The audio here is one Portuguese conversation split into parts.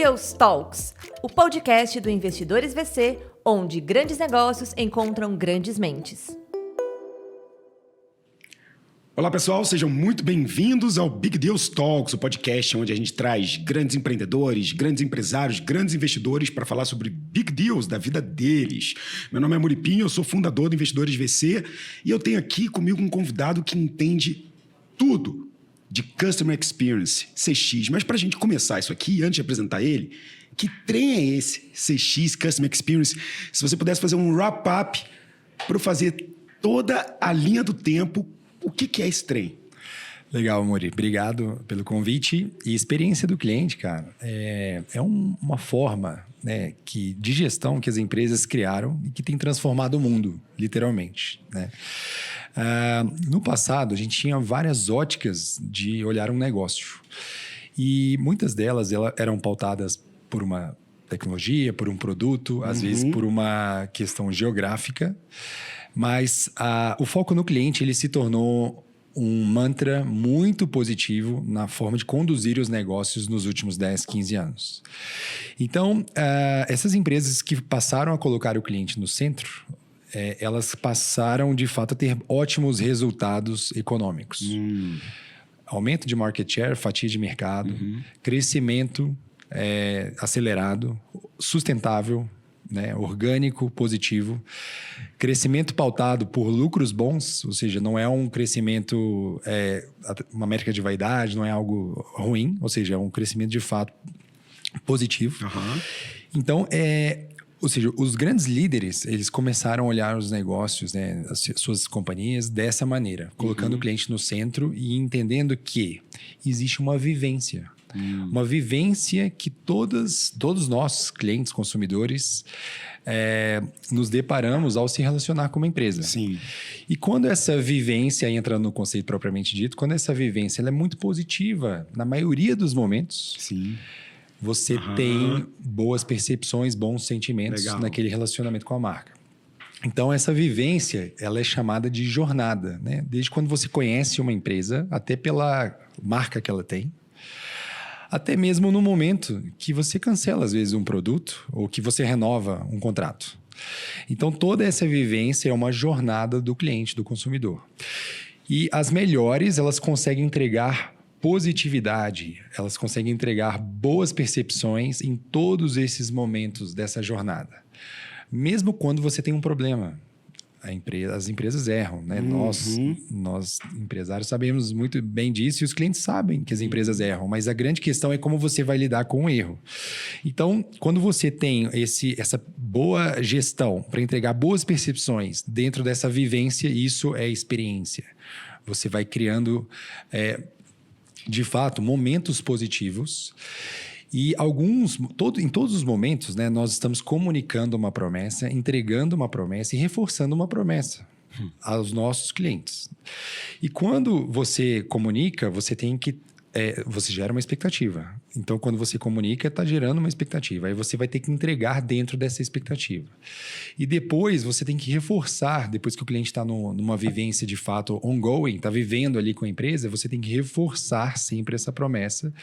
Deals Talks, o podcast do Investidores VC, onde grandes negócios encontram grandes mentes. Olá pessoal, sejam muito bem-vindos ao Big Deals Talks, o podcast onde a gente traz grandes empreendedores, grandes empresários, grandes investidores para falar sobre Big Deals da vida deles. Meu nome é Muripinho, eu sou fundador do Investidores VC e eu tenho aqui comigo um convidado que entende tudo de Customer Experience, CX. Mas para a gente começar isso aqui, antes de apresentar ele, que trem é esse, CX, Customer Experience? Se você pudesse fazer um wrap-up para fazer toda a linha do tempo, o que é esse trem? Legal, Muri. Obrigado pelo convite. E experiência do cliente, cara, é uma forma, né, de gestão que as empresas criaram e que tem transformado o mundo, literalmente, né? No passado, a gente tinha várias óticas de olhar um negócio. E muitas delas eram pautadas por uma tecnologia, por um produto, às vezes por uma questão geográfica. Mas o foco no cliente ele se tornou um mantra muito positivo na forma de conduzir os negócios nos últimos 10, 15 anos. Então, essas empresas que passaram a colocar o cliente no centro, elas passaram, de fato, a ter ótimos resultados econômicos. Aumento de market share, fatia de mercado, crescimento acelerado, sustentável, né, orgânico, positivo, crescimento pautado por lucros bons, ou seja, não é um crescimento, uma métrica de vaidade, não é algo ruim, ou seja, é um crescimento de fato positivo. Então, ou seja, os grandes líderes, eles começaram a olhar os negócios, né, as suas companhias dessa maneira, colocando o cliente no centro e entendendo que existe uma vivência. Uma vivência que todos nós, clientes, consumidores, nos deparamos ao se relacionar com uma empresa. Sim. E quando essa vivência, entrando no conceito propriamente dito, quando essa vivência ela é muito positiva, na maioria dos momentos, Sim. você tem boas percepções, bons sentimentos naquele relacionamento com a marca. Então, essa vivência, ela é chamada de jornada, né? Desde quando você conhece uma empresa, até pela marca que ela tem, até mesmo no momento que você cancela, às vezes, um produto ou que você renova um contrato. Então, toda essa vivência é uma jornada do cliente, do consumidor. E as melhores, elas conseguem entregar positividade, elas conseguem entregar boas percepções em todos esses momentos dessa jornada. Mesmo quando você tem um problema. As empresas erram, né? Nós, empresários, sabemos muito bem disso e os clientes sabem que as empresas erram, mas a grande questão é como você vai lidar com o erro. Então, quando você tem essa boa gestão para entregar boas percepções dentro dessa vivência, isso é experiência. Você vai criando, de fato, momentos positivos. E em todos os momentos, né, nós estamos comunicando uma promessa, entregando uma promessa e reforçando uma promessa aos nossos clientes. E quando você comunica, você gera uma expectativa. Então, quando você comunica, está gerando uma expectativa. Aí você vai ter que entregar dentro dessa expectativa. E depois, você tem que reforçar, depois que o cliente está numa vivência de fato ongoing, está vivendo ali com a empresa, você tem que reforçar sempre essa promessa,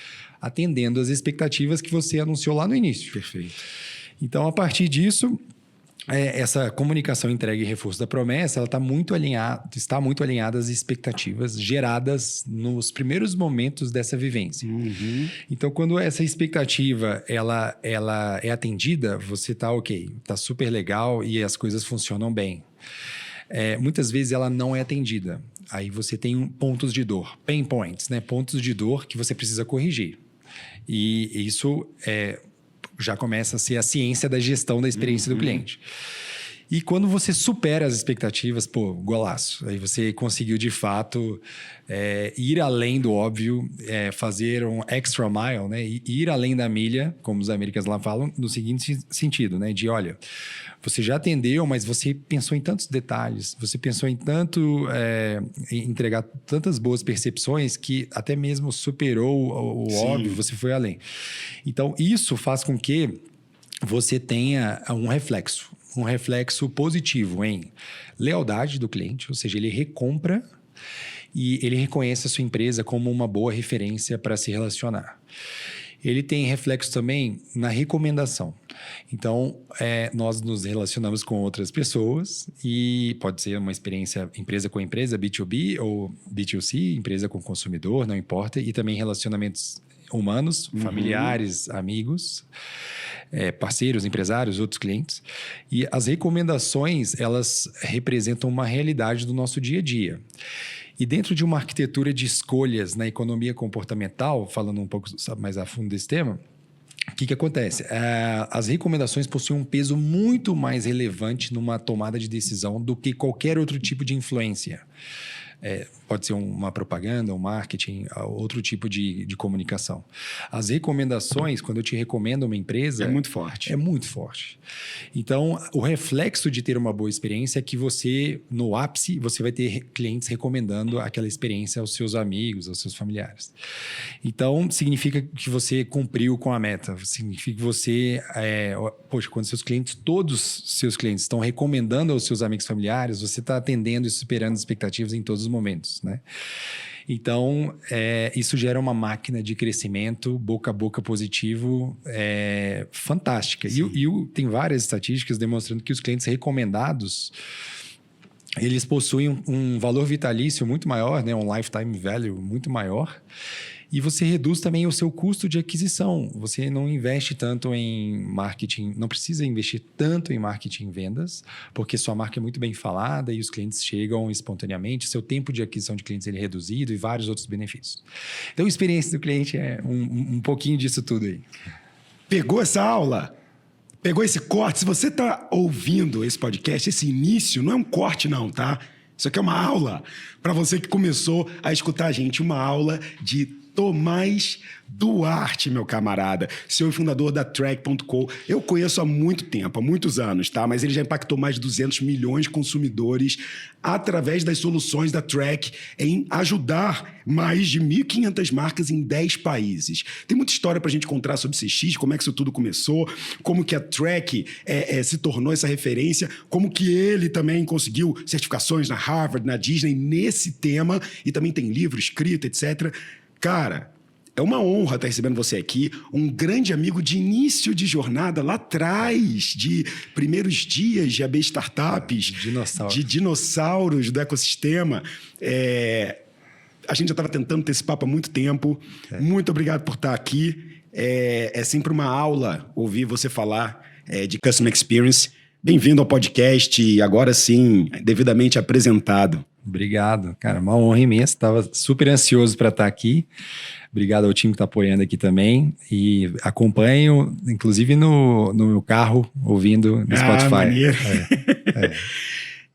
atendendo às expectativas que você anunciou lá no início. Perfeito. Então, a partir disso, essa comunicação, entrega e reforço da promessa, ela está muito alinhada às expectativas geradas nos primeiros momentos dessa vivência. Então, quando essa expectativa ela é atendida, você está ok, está super legal e as coisas funcionam bem. Muitas vezes ela não é atendida. Aí você tem pontos de dor, pain points, né? Pontos de dor que você precisa corrigir. E isso já começa a ser a ciência da gestão da experiência do cliente. E quando você supera as expectativas, golaço. Aí você conseguiu, de fato, ir além do óbvio, fazer um extra mile, né? E ir além da milha, como os americanos lá falam, no seguinte sentido, né? De, olha, você já atendeu, mas você pensou em tantos detalhes, você pensou em em entregar tantas boas percepções que até mesmo superou o óbvio, você foi além. Então, isso faz com que você tenha um reflexo positivo em lealdade do cliente, ou seja, ele recompra e ele reconhece a sua empresa como uma boa referência para se relacionar. ele tem reflexo também na recomendação. Então, nós nos relacionamos com outras pessoas e pode ser uma experiência empresa com empresa, B2B ou B2C, empresa com consumidor, não importa, e também relacionamentos humanos, familiares, amigos, parceiros, empresários, outros clientes. E as recomendações, elas representam uma realidade do nosso dia a dia. E dentro de uma arquitetura de escolhas na economia comportamental, falando um pouco mais a fundo desse tema, o que acontece? As recomendações possuem um peso muito mais relevante numa tomada de decisão do que qualquer outro tipo de influência. Pode ser uma propaganda, um marketing, outro tipo de comunicação. As recomendações, quando eu te recomendo uma empresa... É muito forte. É muito forte. Então, o reflexo de ter uma boa experiência é que você, no ápice, você vai ter clientes recomendando aquela experiência aos seus amigos, aos seus familiares. Então, significa que você cumpriu com a meta. Significa que você... quando todos os seus clientes estão recomendando aos seus amigos familiares, você está atendendo e superando as expectativas em todos os momentos, né? Então, isso gera uma máquina de crescimento, boca a boca positivo, fantástica. E tem várias estatísticas demonstrando que os clientes recomendados, eles possuem um valor vitalício muito maior, né? Um lifetime value muito maior. E você reduz também o seu custo de aquisição. Você não investe tanto em marketing, não precisa investir tanto em marketing e vendas, porque sua marca é muito bem falada e os clientes chegam espontaneamente, seu tempo de aquisição de clientes ele é reduzido e vários outros benefícios. Então, a experiência do cliente é um pouquinho disso tudo aí. Pegou essa aula? Pegou esse corte? Se você está ouvindo esse podcast, esse início não é um corte não, tá? Isso aqui é uma aula para você que começou a escutar a gente, uma aula de Tomás Duarte, meu camarada, CEO e fundador da Track.co. Eu conheço há muito tempo, há muitos anos, tá? Mas ele já impactou mais de 200 milhões de consumidores através das soluções da Track em ajudar mais de 1.500 marcas em 10 países. Tem muita história pra gente contar sobre CX, como é que isso tudo começou, como que a Track se tornou essa referência, como que ele também conseguiu certificações na Harvard, na Disney, nesse tema, e também tem livro escrito, etc. Cara, é uma honra estar recebendo você aqui, um grande amigo de início de jornada lá atrás, de primeiros dias de AB Startups, de dinossauros do ecossistema. A gente já estava tentando ter esse papo há muito tempo. Muito obrigado por estar aqui. É sempre uma aula ouvir você falar de Customer Experience. Bem-vindo ao podcast, agora sim, devidamente apresentado. Obrigado, cara, uma honra imensa, estava super ansioso para estar aqui. Obrigado ao time que está apoiando aqui também e acompanho, inclusive no meu carro, ouvindo no Spotify. Maneiro.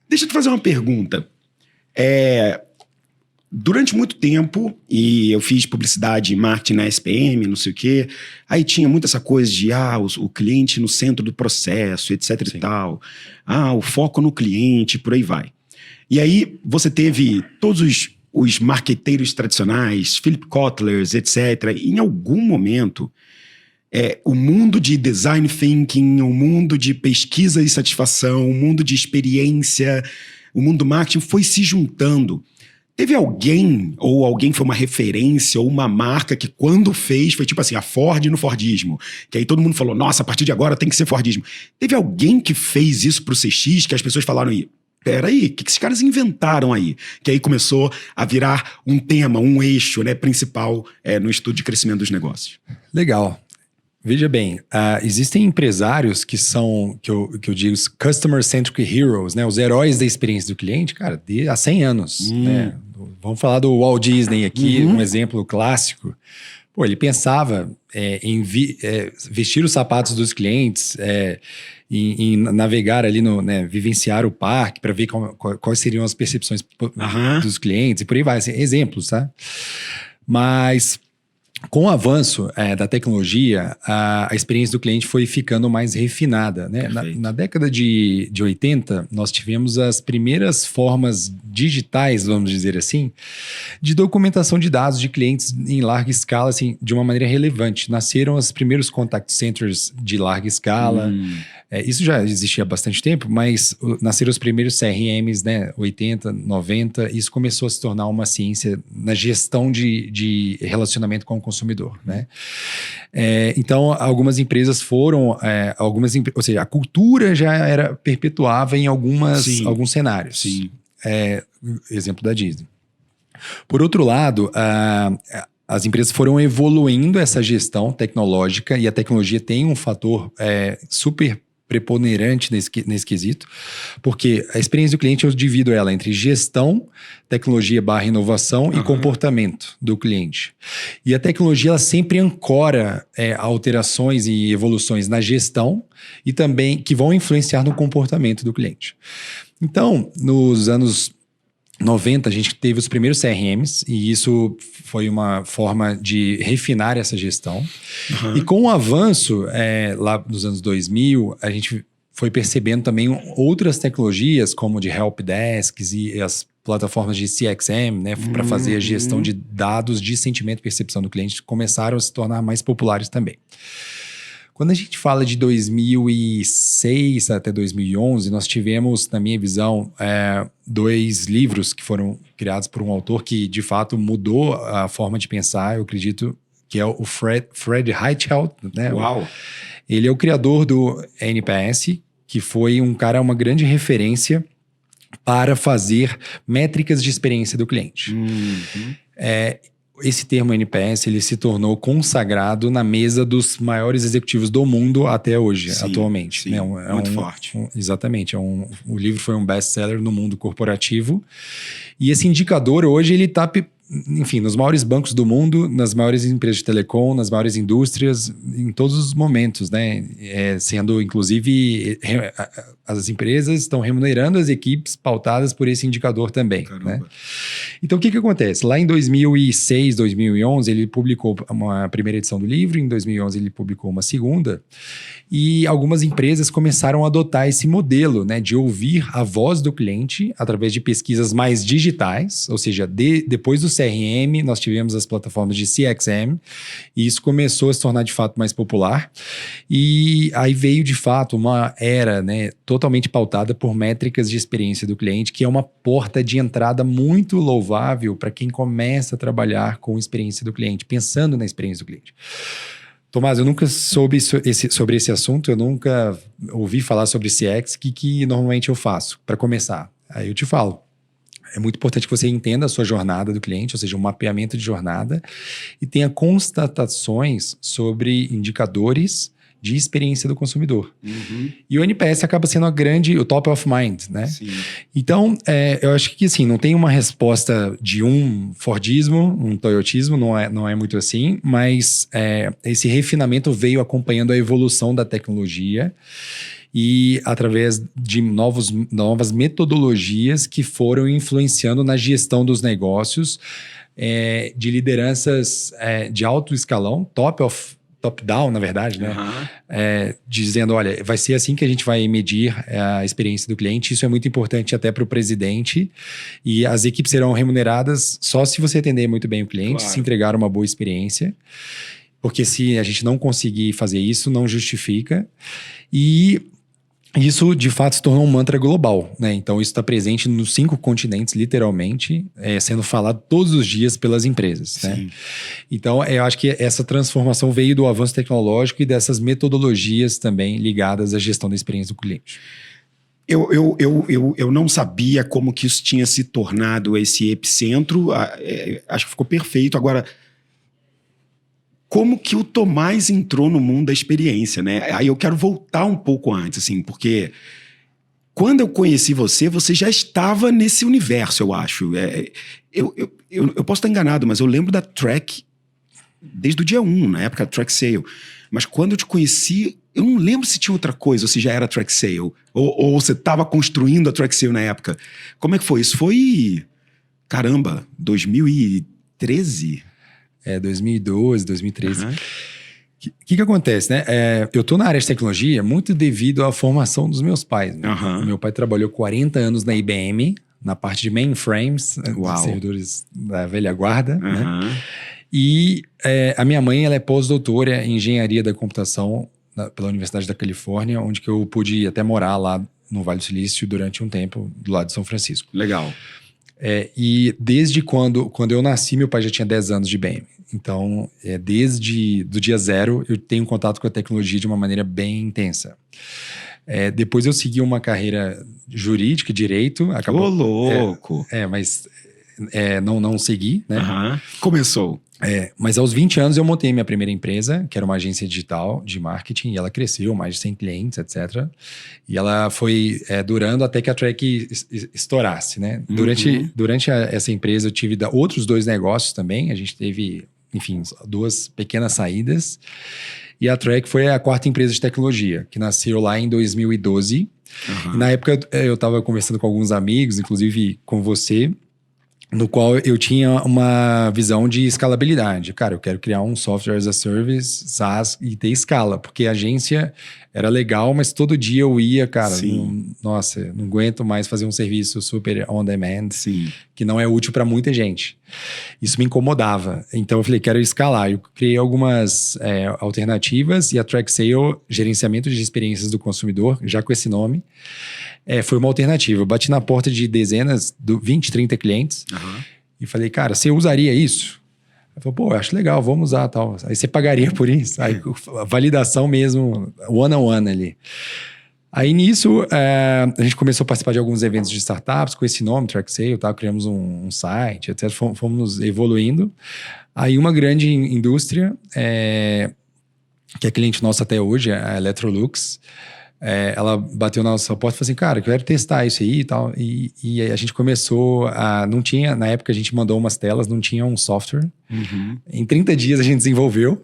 Deixa eu te fazer uma pergunta. Durante muito tempo, e eu fiz publicidade e marketing na SPM, não sei o quê, aí tinha muito essa coisa de o cliente no centro do processo, etc. Sim. E tal. O foco no cliente, por aí vai. E aí você teve todos os marqueteiros tradicionais, Philip Kotler, etc. E em algum momento, o mundo de design thinking, o mundo de pesquisa e satisfação, o mundo de experiência, o mundo do marketing foi se juntando. Teve alguém, ou alguém foi uma referência, ou uma marca que quando fez, foi tipo assim, a Ford no Fordismo. Que aí todo mundo falou, nossa, a partir de agora tem que ser Fordismo. Teve alguém que fez isso pro CX, que as pessoas falaram aí, peraí, o que esses caras inventaram aí? Que aí começou a virar um tema, um eixo, né, principal no estudo de crescimento dos negócios. Legal. Veja bem, existem empresários que são, que eu digo, customer-centric heroes, né? Os heróis da experiência do cliente, cara, há 100 anos. Né? Vamos falar do Walt Disney aqui, um exemplo clássico. Pô, ele pensava em vestir os sapatos dos clientes, em navegar ali, vivenciar o parque para ver quais seriam as percepções dos clientes e por aí vai. Assim, exemplos, tá? Mas com o avanço da tecnologia, a experiência do cliente foi ficando mais refinada. Né? Na década de 80, nós tivemos as primeiras formas digitais, vamos dizer assim, de documentação de dados de clientes em larga escala, assim, de uma maneira relevante. Nasceram os primeiros contact centers de larga escala, Isso já existia há bastante tempo, mas nasceram os primeiros CRMs, né, 80, 90, isso começou a se tornar uma ciência na gestão de relacionamento com o consumidor, né? Então, algumas empresas foram, ou seja, a cultura já era perpetuava em alguns cenários. Sim. Exemplo da Disney. Por outro lado, as empresas foram evoluindo essa gestão tecnológica e a tecnologia tem um fator super preponderante nesse quesito, porque a experiência do cliente eu divido ela entre gestão, tecnologia / inovação e comportamento do cliente. E a tecnologia ela sempre ancora alterações e evoluções na gestão e também que vão influenciar no comportamento do cliente. Então, nos anos 90, a gente teve os primeiros CRMs e isso foi uma forma de refinar essa gestão. E com o avanço lá nos anos 2000, a gente foi percebendo também outras tecnologias como de helpdesks e as plataformas de CXM, né, para fazer a gestão de dados de sentimento e percepção do cliente começaram a se tornar mais populares também. Quando a gente fala de 2006 até 2011, nós tivemos, na minha visão, 2 livros que foram criados por um autor que, de fato, mudou a forma de pensar, eu acredito, que é o Fred Heitfeld. Né? Uau! Ele é o criador do NPS, que foi uma grande referência para fazer métricas de experiência do cliente. Esse termo NPS ele se tornou consagrado na mesa dos maiores executivos do mundo até hoje, atualmente. Sim, né? muito forte. Exatamente. O livro foi um best-seller no mundo corporativo. E esse indicador hoje ele está, enfim, nos maiores bancos do mundo, nas maiores empresas de telecom, nas maiores indústrias, em todos os momentos, né? Sendo, inclusive, as empresas estão remunerando as equipes pautadas por esse indicador também. Né? Então, o que acontece? Lá em 2006, 2011, ele publicou uma primeira edição do livro, em 2011 ele publicou uma segunda, e algumas empresas começaram a adotar esse modelo, né, de ouvir a voz do cliente através de pesquisas mais digitais, ou seja, depois do CRM, nós tivemos as plataformas de CXM, e isso começou a se tornar de fato mais popular, e aí veio de fato uma era, né, totalmente pautada por métricas de experiência do cliente, que é uma porta de entrada muito louvável para quem começa a trabalhar com a experiência do cliente, pensando na experiência do cliente. Tomás, eu nunca soube sobre esse assunto, eu nunca ouvi falar sobre CX, o que normalmente eu faço para começar? Aí eu te falo. É muito importante que você entenda a sua jornada do cliente, ou seja, um mapeamento de jornada, e tenha constatações sobre indicadores de experiência do consumidor. E o NPS acaba sendo o top of mind, né? Sim. Então, eu acho que assim, não tem uma resposta de um Fordismo, um Toyotismo, não é muito assim, mas esse refinamento veio acompanhando a evolução da tecnologia e através de novas metodologias que foram influenciando na gestão dos negócios, de lideranças de alto escalão, top-down, na verdade, né? Dizendo, olha, vai ser assim que a gente vai medir a experiência do cliente. Isso é muito importante até para o presidente. E as equipes serão remuneradas só se você atender muito bem o cliente, se entregar uma boa experiência. Porque se a gente não conseguir fazer isso, não justifica. E isso, de fato, se tornou um mantra global, né? Então, isso está presente nos 5 continentes, literalmente, sendo falado todos os dias pelas empresas, né? Então, eu acho que essa transformação veio do avanço tecnológico e dessas metodologias também ligadas à gestão da experiência do cliente. Eu não sabia como que isso tinha se tornado esse epicentro. Acho que ficou perfeito. Agora, como que o Tomás entrou no mundo da experiência, né? Aí eu quero voltar um pouco antes, assim, porque quando eu conheci você já estava nesse universo, eu acho. Eu posso estar enganado, mas eu lembro da Track desde o dia 1, na época da Track Sale. Mas quando eu te conheci, eu não lembro se tinha outra coisa, ou se já era Track Sale, ou você estava construindo a Track Sale na época. Como é que foi? Isso foi, caramba, 2013? 2012, 2013. O que acontece, né? Eu tô na área de tecnologia muito devido à formação dos meus pais. Né? Meu pai trabalhou 40 anos na IBM, na parte de mainframes, servidores da velha guarda. Né? E a minha mãe ela é pós-doutora em engenharia da computação pela Universidade da Califórnia, onde que eu pude até morar lá no Vale do Silício durante um tempo, do lado de São Francisco. Legal. E desde quando eu nasci, meu pai já tinha 10 anos de IBM. Então, desde do dia zero, eu tenho contato com a tecnologia de uma maneira bem intensa. Depois eu segui uma carreira jurídica, direito. Acabou, Ô, louco! Mas não segui, né? Começou. Mas aos 20 anos eu montei minha primeira empresa, que era uma agência digital de marketing, e ela cresceu, mais de 100 clientes, etc. E ela foi durando até que a Track estourasse, né? Durante essa empresa eu tive outros 2 negócios também, a gente teve, enfim, 2 pequenas saídas. E a Track foi a 4ª empresa de tecnologia, que nasceu lá em 2012. E na época eu estava conversando com alguns amigos, inclusive com você, no qual eu tinha uma visão de escalabilidade. Cara, eu quero criar um software as a service, SaaS, e ter escala, porque a agência era legal, mas todo dia eu ia, cara, não aguento mais fazer um serviço super on demand, que não é útil para muita gente. Isso me incomodava. Então eu falei, quero escalar. Eu criei algumas alternativas, e a TrackSale, gerenciamento de experiências do consumidor, já com esse nome, foi uma alternativa. Eu bati na porta de dezenas, 20, 30 clientes, e falei, cara, você usaria isso? Ele falou, pô, eu acho legal, vamos usar tal. Aí você pagaria por isso? Aí, a validação mesmo, one-on-one ali. Aí nisso, a gente começou a participar de alguns eventos de startups com esse nome, TrackSale, criamos um site, etc. Fomos evoluindo. Aí uma grande indústria, que é cliente nosso até hoje, a Electrolux, ela bateu na nossa porta e falou assim, cara, eu quero testar isso aí e tal. E a gente começou não tinha, na época a gente mandou umas telas, não tinha um software. Em 30 dias a gente desenvolveu.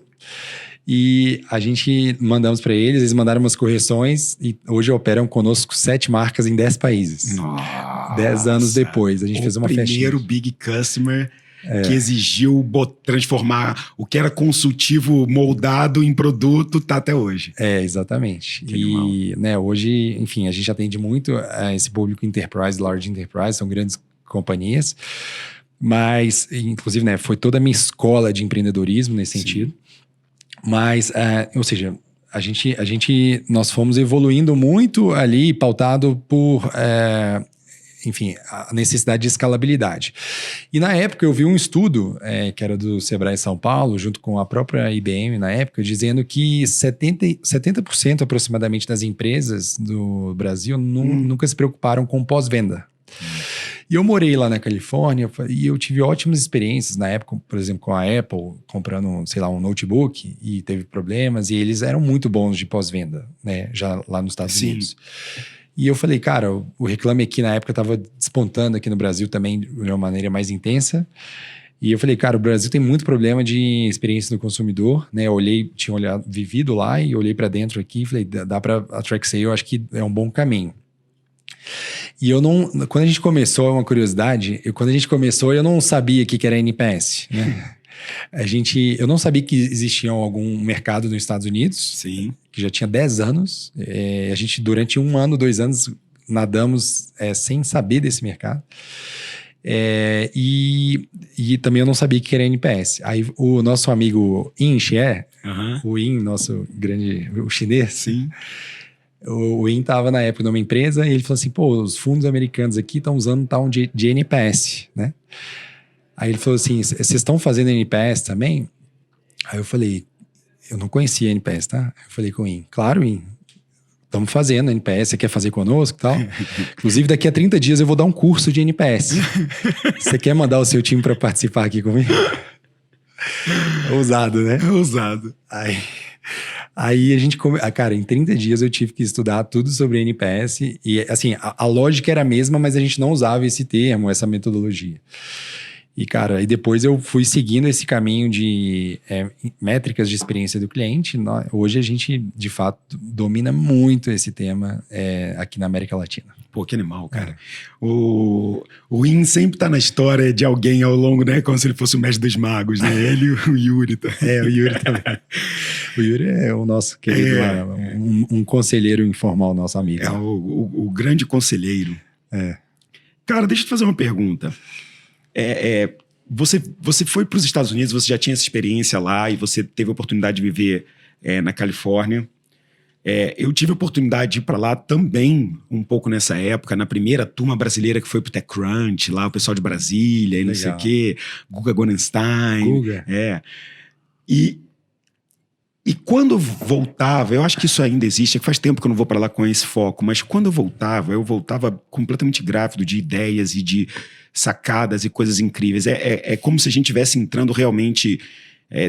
E a gente mandamos para eles mandaram umas correções e hoje operam conosco 7 marcas em 10 países. Nossa, 10 anos depois, a gente fez uma festinha. O primeiro big customer que exigiu transformar o que era consultivo moldado em produto, tá até hoje. Exatamente. E hoje, enfim, a gente atende muito esse público enterprise, large enterprise, são grandes companhias, mas, inclusive, foi toda a minha escola de empreendedorismo nesse sentido. Mas, ou seja, nós fomos evoluindo muito ali, pautado por, enfim, a necessidade de escalabilidade. E na época eu vi um estudo, que era do Sebrae São Paulo, junto com a própria IBM na época, dizendo que 70% aproximadamente das empresas do Brasil nunca se preocuparam com pós-venda. E eu morei lá na Califórnia e eu tive ótimas experiências na época, por exemplo, com a Apple, comprando, sei lá, um notebook e teve problemas e eles eram muito bons de pós-venda, né, já lá nos Estados Unidos. E eu falei, cara, o Reclame Aqui na época estava despontando aqui no Brasil também de uma maneira mais intensa. E eu falei, cara, o Brasil tem muito problema de experiência do consumidor, né? Eu tinha vivido lá e olhei para dentro aqui e falei, dá para a TrackSale, eu acho que é um bom caminho. E quando a gente começou, é uma curiosidade, quando a gente começou eu não sabia o que era NPS, né? Eu não sabia que existia algum mercado nos Estados Unidos, que já tinha 10 anos. A gente, durante 1 ano, 2 anos, nadamos sem saber desse mercado. E também eu não sabia que era NPS. Aí o nosso amigo Yin Xie, o Yin, nosso grande, o chinês, o Yin estava na época numa empresa e ele falou assim, pô, os fundos americanos aqui estão usando tal de NPS, né? Aí ele falou assim, vocês estão fazendo NPS também? Aí eu falei, eu não conhecia NPS, tá? Eu falei com o Yin, claro, Yin, estamos fazendo NPS, você quer fazer conosco e tal? Inclusive, daqui a 30 dias eu vou dar um curso de NPS. Você quer mandar o seu time para participar aqui comigo? Ousado, né? Ousado. Aí a gente... Cara, em 30 dias eu tive que estudar tudo sobre NPS. E, assim, a lógica era a mesma, mas a gente não usava esse termo, essa metodologia. E, cara, e depois eu fui seguindo esse caminho de métricas de experiência do cliente. Hoje a gente, de fato, domina muito esse tema aqui na América Latina. Pô, que animal, cara. O Yin sempre tá na história de alguém ao longo, né? Como se ele fosse o mestre dos magos, né? Ele e o Yuri. O Yuri também. O Yuri é o nosso querido, um conselheiro informal, nosso amigo. O grande conselheiro. Cara, deixa eu te fazer uma pergunta. Você foi para os Estados Unidos, você já tinha essa experiência lá e você teve a oportunidade de viver na Califórnia. Eu tive a oportunidade de ir para lá também, um pouco nessa época, na primeira turma brasileira que foi pro TechCrunch, lá o pessoal de Brasília e não sei o quê, Guga Gorenstein. Guga. E quando eu voltava, eu acho que isso ainda existe, é que faz tempo que eu não vou para lá com esse foco, mas quando eu voltava completamente grávido de ideias e de sacadas e coisas incríveis. É como se a gente estivesse entrando realmente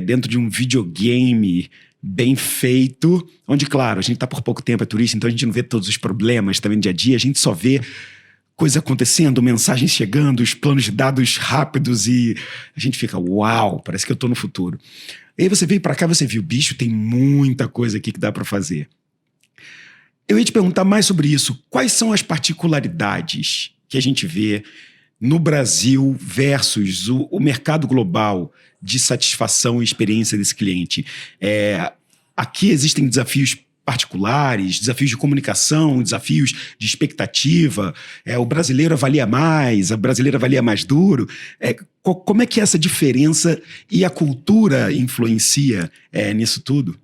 dentro de um videogame bem feito, onde, claro, a gente está por pouco tempo, é turista, então a gente não vê todos os problemas também no dia a dia, a gente só vê coisas acontecendo, mensagens chegando, os planos de dados rápidos e a gente fica, uau, parece que eu estou no futuro. E aí você veio para cá, você viu, bicho, tem muita coisa aqui que dá para fazer. Eu ia te perguntar mais sobre isso. Quais são as particularidades que a gente vê no Brasil versus o mercado global de satisfação e experiência desse cliente? Aqui existem desafios particulares, desafios de comunicação, desafios de expectativa. O brasileiro avalia mais, a brasileira avalia mais duro. Como é que essa diferença e a cultura influencia nisso tudo?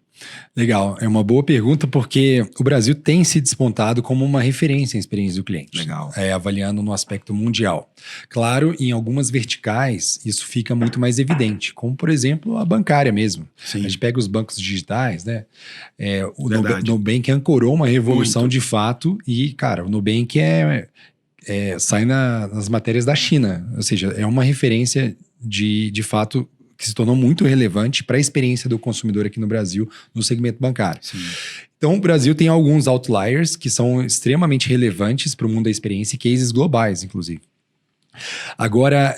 Legal, é uma boa pergunta porque o Brasil tem se despontado como uma referência em experiência do cliente. Legal. Avaliando no aspecto mundial. Claro, em algumas verticais isso fica muito mais evidente, como por exemplo a bancária mesmo. Sim. A gente pega os bancos digitais, né? O Nubank ancorou uma revolução de fato e, cara, o Nubank sai nas matérias da China, ou seja, é uma referência de fato que se tornou muito relevante para a experiência do consumidor aqui no Brasil, no segmento bancário. Sim. Então, o Brasil tem alguns outliers que são extremamente relevantes para o mundo da experiência e cases globais, inclusive. Agora,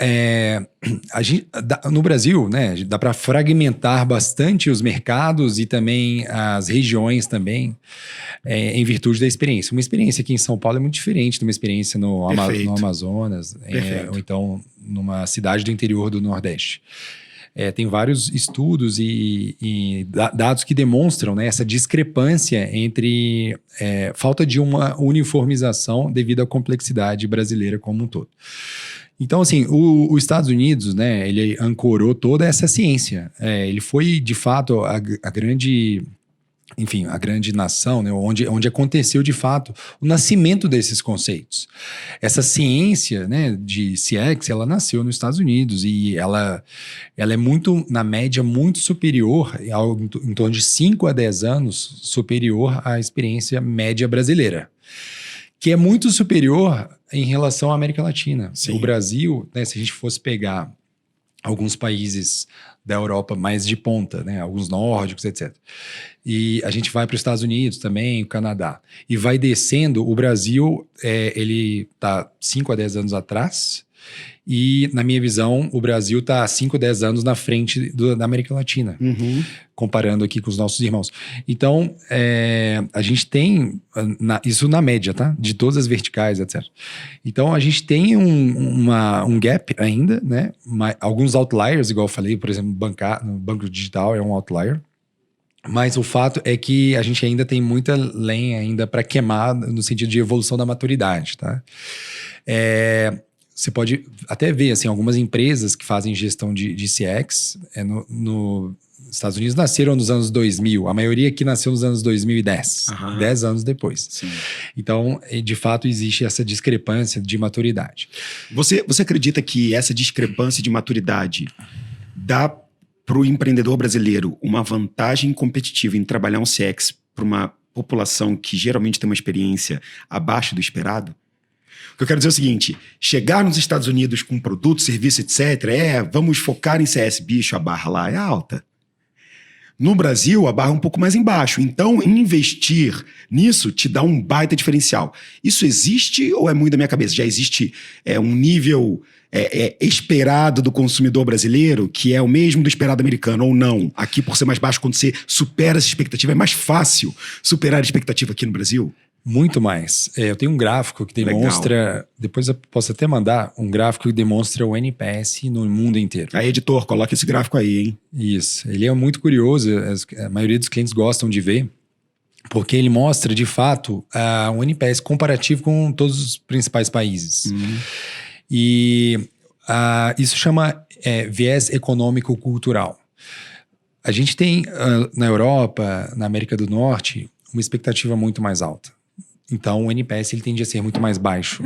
no Brasil, né, dá para fragmentar bastante os mercados e também as regiões também, em virtude da experiência. Uma experiência aqui em São Paulo é muito diferente de uma experiência no Amazonas, ou então numa cidade do interior do Nordeste. Tem vários estudos e dados que demonstram, né, essa discrepância entre falta de uma uniformização devido à complexidade brasileira como um todo. Então, assim, os Estados Unidos, né, ele ancorou toda essa ciência. Ele foi, de fato, a grande nação, né, onde aconteceu de fato o nascimento desses conceitos. Essa ciência, né, de CX, ela nasceu nos Estados Unidos e ela é muito, na média, muito superior, em torno de 5 a 10 anos superior à experiência média brasileira, que é muito superior em relação à América Latina. Sim. O Brasil, né, se a gente fosse pegar alguns países da Europa mais de ponta, né, alguns nórdicos, etc. E a gente vai para os Estados Unidos também, o Canadá, e vai descendo. O Brasil, ele está 5 a 10 anos atrás, e, na minha visão, o Brasil está 5 a 10 anos na frente da América Latina, comparando aqui com os nossos irmãos. Então, a gente tem isso na média, tá? De todas as verticais, etc. Então, a gente tem um gap ainda, né? Alguns outliers, igual eu falei, por exemplo, no banco digital é um outlier. Mas o fato é que a gente ainda tem muita lenha ainda para queimar no sentido de evolução da maturidade, tá? Você pode até ver, assim, algumas empresas que fazem gestão de CX nos Estados Unidos nasceram nos anos 2000. A maioria aqui nasceu nos anos 2010, 10 anos depois. Sim. Então, de fato, existe essa discrepância de maturidade. Você acredita que essa discrepância de maturidade dá para o empreendedor brasileiro uma vantagem competitiva em trabalhar um CX para uma população que geralmente tem uma experiência abaixo do esperado? O que eu quero dizer é o seguinte: chegar nos Estados Unidos com produto, serviço, etc., vamos focar em CS, bicho, a barra lá é alta. No Brasil, a barra é um pouco mais embaixo. Então, investir nisso te dá um baita diferencial. Isso existe ou é muito da minha cabeça? Já existe um nível esperado do consumidor brasileiro que é o mesmo do esperado americano ou não? Aqui, por ser mais baixo, quando você supera essa expectativa, é mais fácil superar a expectativa aqui no Brasil? Muito mais. Eu tenho um gráfico que demonstra... Legal. Depois eu posso até mandar um gráfico que demonstra o NPS no mundo inteiro. Aí, editor, coloca esse gráfico aí, hein? Isso. Ele é muito curioso. A maioria dos clientes gostam de ver, porque ele mostra, de fato, um NPS comparativo com todos os principais países. E isso chama viés econômico-cultural. A gente tem, na Europa, na América do Norte, uma expectativa muito mais alta. Então, o NPS ele tende a ser muito mais baixo.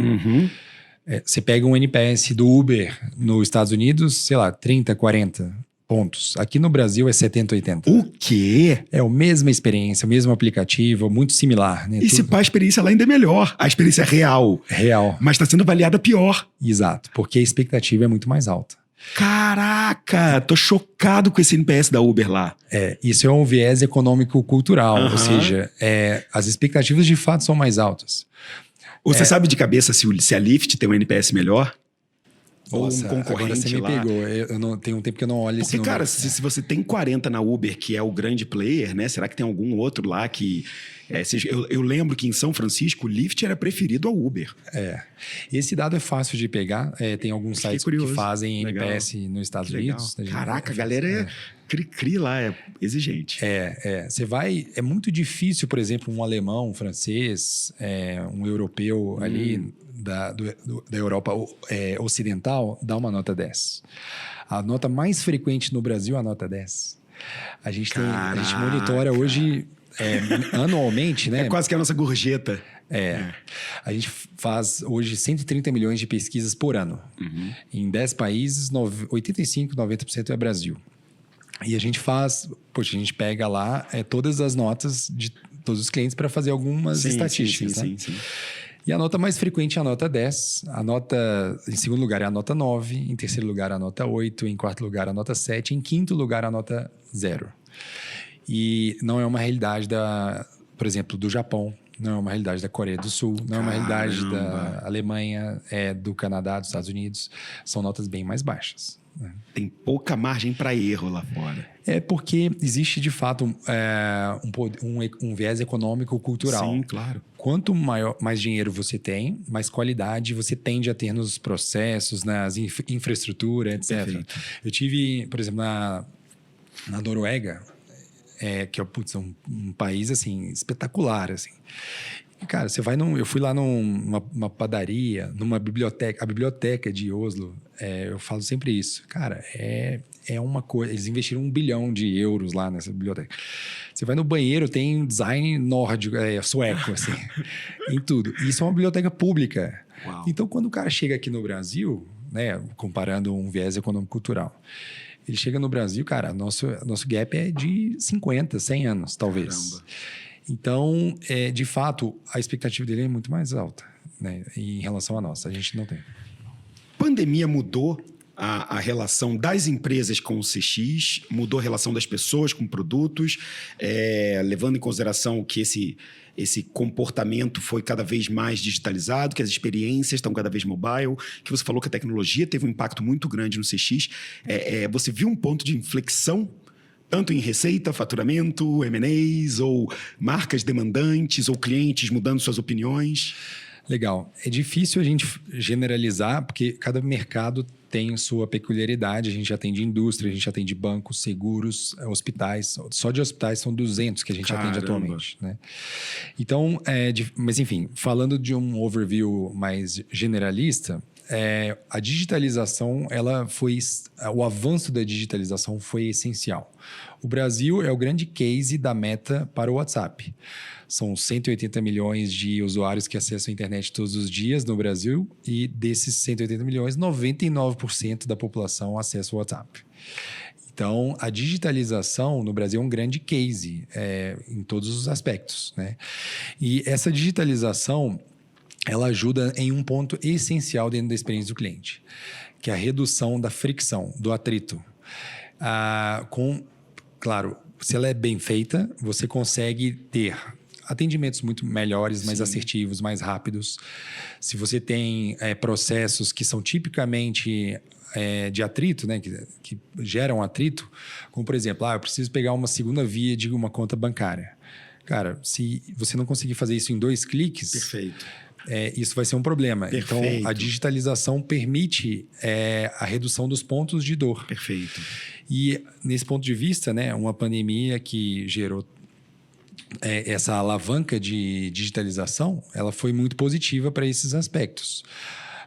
Você pega um NPS do Uber nos Estados Unidos, sei lá, 30, 40 pontos. Aqui no Brasil é 70, 80. O quê? É a mesma experiência, o mesmo aplicativo, muito similar. Né? E se pá, a experiência lá ainda é melhor. A experiência é real. Real. Mas está sendo avaliada pior. Exato, porque a expectativa é muito mais alta. Caraca, tô chocado com esse NPS da Uber lá. Isso é um viés econômico-cultural, ou seja, as expectativas de fato são mais altas. Você sabe de cabeça se a Lyft tem um NPS melhor? Nossa, ou um concorrente agora você me lá? pegou. Eu não tenho um tempo que eu não olho esse Porque, número. cara, se você tem 40 na Uber, que é o grande player, né? Será que tem algum outro lá que... eu lembro que em São Francisco o Lyft era preferido ao Uber. Esse dado é fácil de pegar. Tem alguns sites que fazem NPS nos Estados Unidos. Caraca, a galera é cri-cri lá, é exigente. Você vai... É muito difícil, por exemplo, um alemão, um francês, um europeu ali da Europa ocidental dar uma nota 10. A nota mais frequente no Brasil é a nota 10. A gente monitora hoje... anualmente, né? É quase que a nossa gorjeta. A gente faz hoje 130 milhões de pesquisas por ano. Em 10 países, 85%, 90% é Brasil. E a gente a gente pega lá todas as notas de todos os clientes para fazer algumas estatísticas. Sim. E a nota mais frequente é a nota 10. Em segundo lugar é a nota 9. Em terceiro lugar a nota 8. Em quarto lugar a nota 7. Em quinto lugar a nota 0. E não é uma realidade por exemplo, do Japão, não é uma realidade da Coreia do Sul, não é uma realidade da Alemanha, do Canadá, dos Estados Unidos. São notas bem mais baixas. Né? Tem pouca margem para erro lá fora. Porque existe, de fato, um viés econômico-cultural. Sim, claro. Quanto mais dinheiro você tem, mais qualidade você tende a ter nos processos, nas infraestrutura, etc. Perfeito. Eu tive, por exemplo, na Noruega, que é um país assim, espetacular. Assim. E, cara, você vai eu fui lá numa padaria, numa biblioteca, a biblioteca de Oslo, eu falo sempre isso. Cara, é uma coisa. Eles investiram 1 bilhão de euros lá nessa biblioteca. Você vai no banheiro, tem design nórdico, sueco, assim, em tudo. E isso é uma biblioteca pública. Uau. Então, quando o cara chega aqui no Brasil, né, comparando um viés econômico-cultural, ele chega no Brasil, cara, nosso gap é de 50, 100 anos, talvez. Caramba. Então, de fato, a expectativa dele é muito mais alta, né, em relação à nossa. A gente não tem. Pandemia mudou a relação das empresas com o CX, mudou a relação das pessoas com produtos, levando em consideração que esse comportamento foi cada vez mais digitalizado, que as experiências estão cada vez mobile, que você falou que a tecnologia teve um impacto muito grande no CX. Você viu um ponto de inflexão, tanto em receita, faturamento, M&As, ou marcas demandantes, ou clientes mudando suas opiniões? Legal. É difícil a gente generalizar, porque cada mercado tem sua peculiaridade. A gente atende indústria, a gente atende bancos, seguros, hospitais. Só de hospitais são 200 que a gente atende atualmente. Né? Então, mas enfim, falando de um overview mais generalista, a digitalização, o avanço da digitalização foi essencial. O Brasil é o grande case da Meta para o WhatsApp. São 180 milhões de usuários que acessam a internet todos os dias no Brasil e desses 180 milhões, 99% da população acessa o WhatsApp. Então, a digitalização no Brasil é um grande case em todos os aspectos. Né? E essa digitalização, ela ajuda em um ponto essencial dentro da experiência do cliente, que é a redução da fricção, do atrito. Claro, se ela é bem feita, você consegue ter atendimentos muito melhores, mais assertivos, mais rápidos. Se você tem processos que são tipicamente de atrito, né, que geram atrito, como, por exemplo, eu preciso pegar uma segunda via de uma conta bancária. Cara, se você não conseguir fazer isso em 2 cliques... Perfeito. Isso vai ser um problema. Perfeito. Então, a digitalização permite a redução dos pontos de dor. Perfeito. E, nesse ponto de vista, né, uma pandemia que gerou essa alavanca de digitalização, ela foi muito positiva para esses aspectos.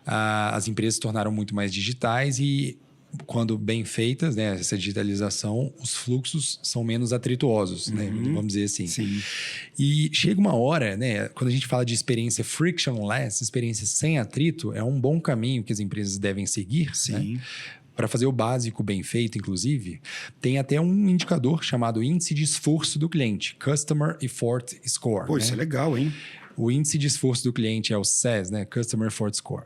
As empresas se tornaram muito mais digitais e quando bem feitas, né, essa digitalização, os fluxos são menos atrituosos, né, vamos dizer assim. Sim. E chega uma hora, né, quando a gente fala de experiência frictionless, experiência sem atrito, é um bom caminho que as empresas devem seguir, Sim. né? Para fazer o básico bem feito, inclusive, tem até um indicador chamado Índice de Esforço do Cliente, Customer Effort Score. Pô, isso é legal, hein? O índice de esforço do cliente é o CES, né? Customer Effort Score.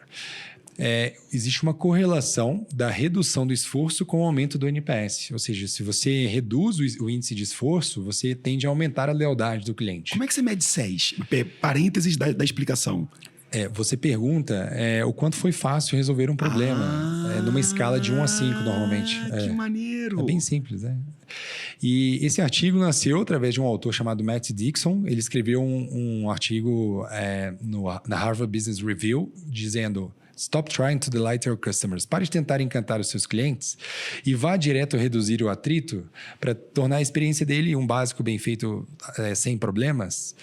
Existe uma correlação da redução do esforço com o aumento do NPS. Ou seja, se você reduz o índice de esforço, você tende a aumentar a lealdade do cliente. Como é que você mede CES? Parênteses da explicação. Você pergunta o quanto foi fácil resolver um problema. Numa escala de 1 a 5, normalmente. Que maneiro! É bem simples, né? E esse artigo nasceu através de um autor chamado Matt Dixon. Ele escreveu um artigo na Harvard Business Review dizendo: Stop trying to delight your customers. Pare de tentar encantar os seus clientes e vá direto reduzir o atrito para tornar a experiência dele um básico bem feito, sem problemas,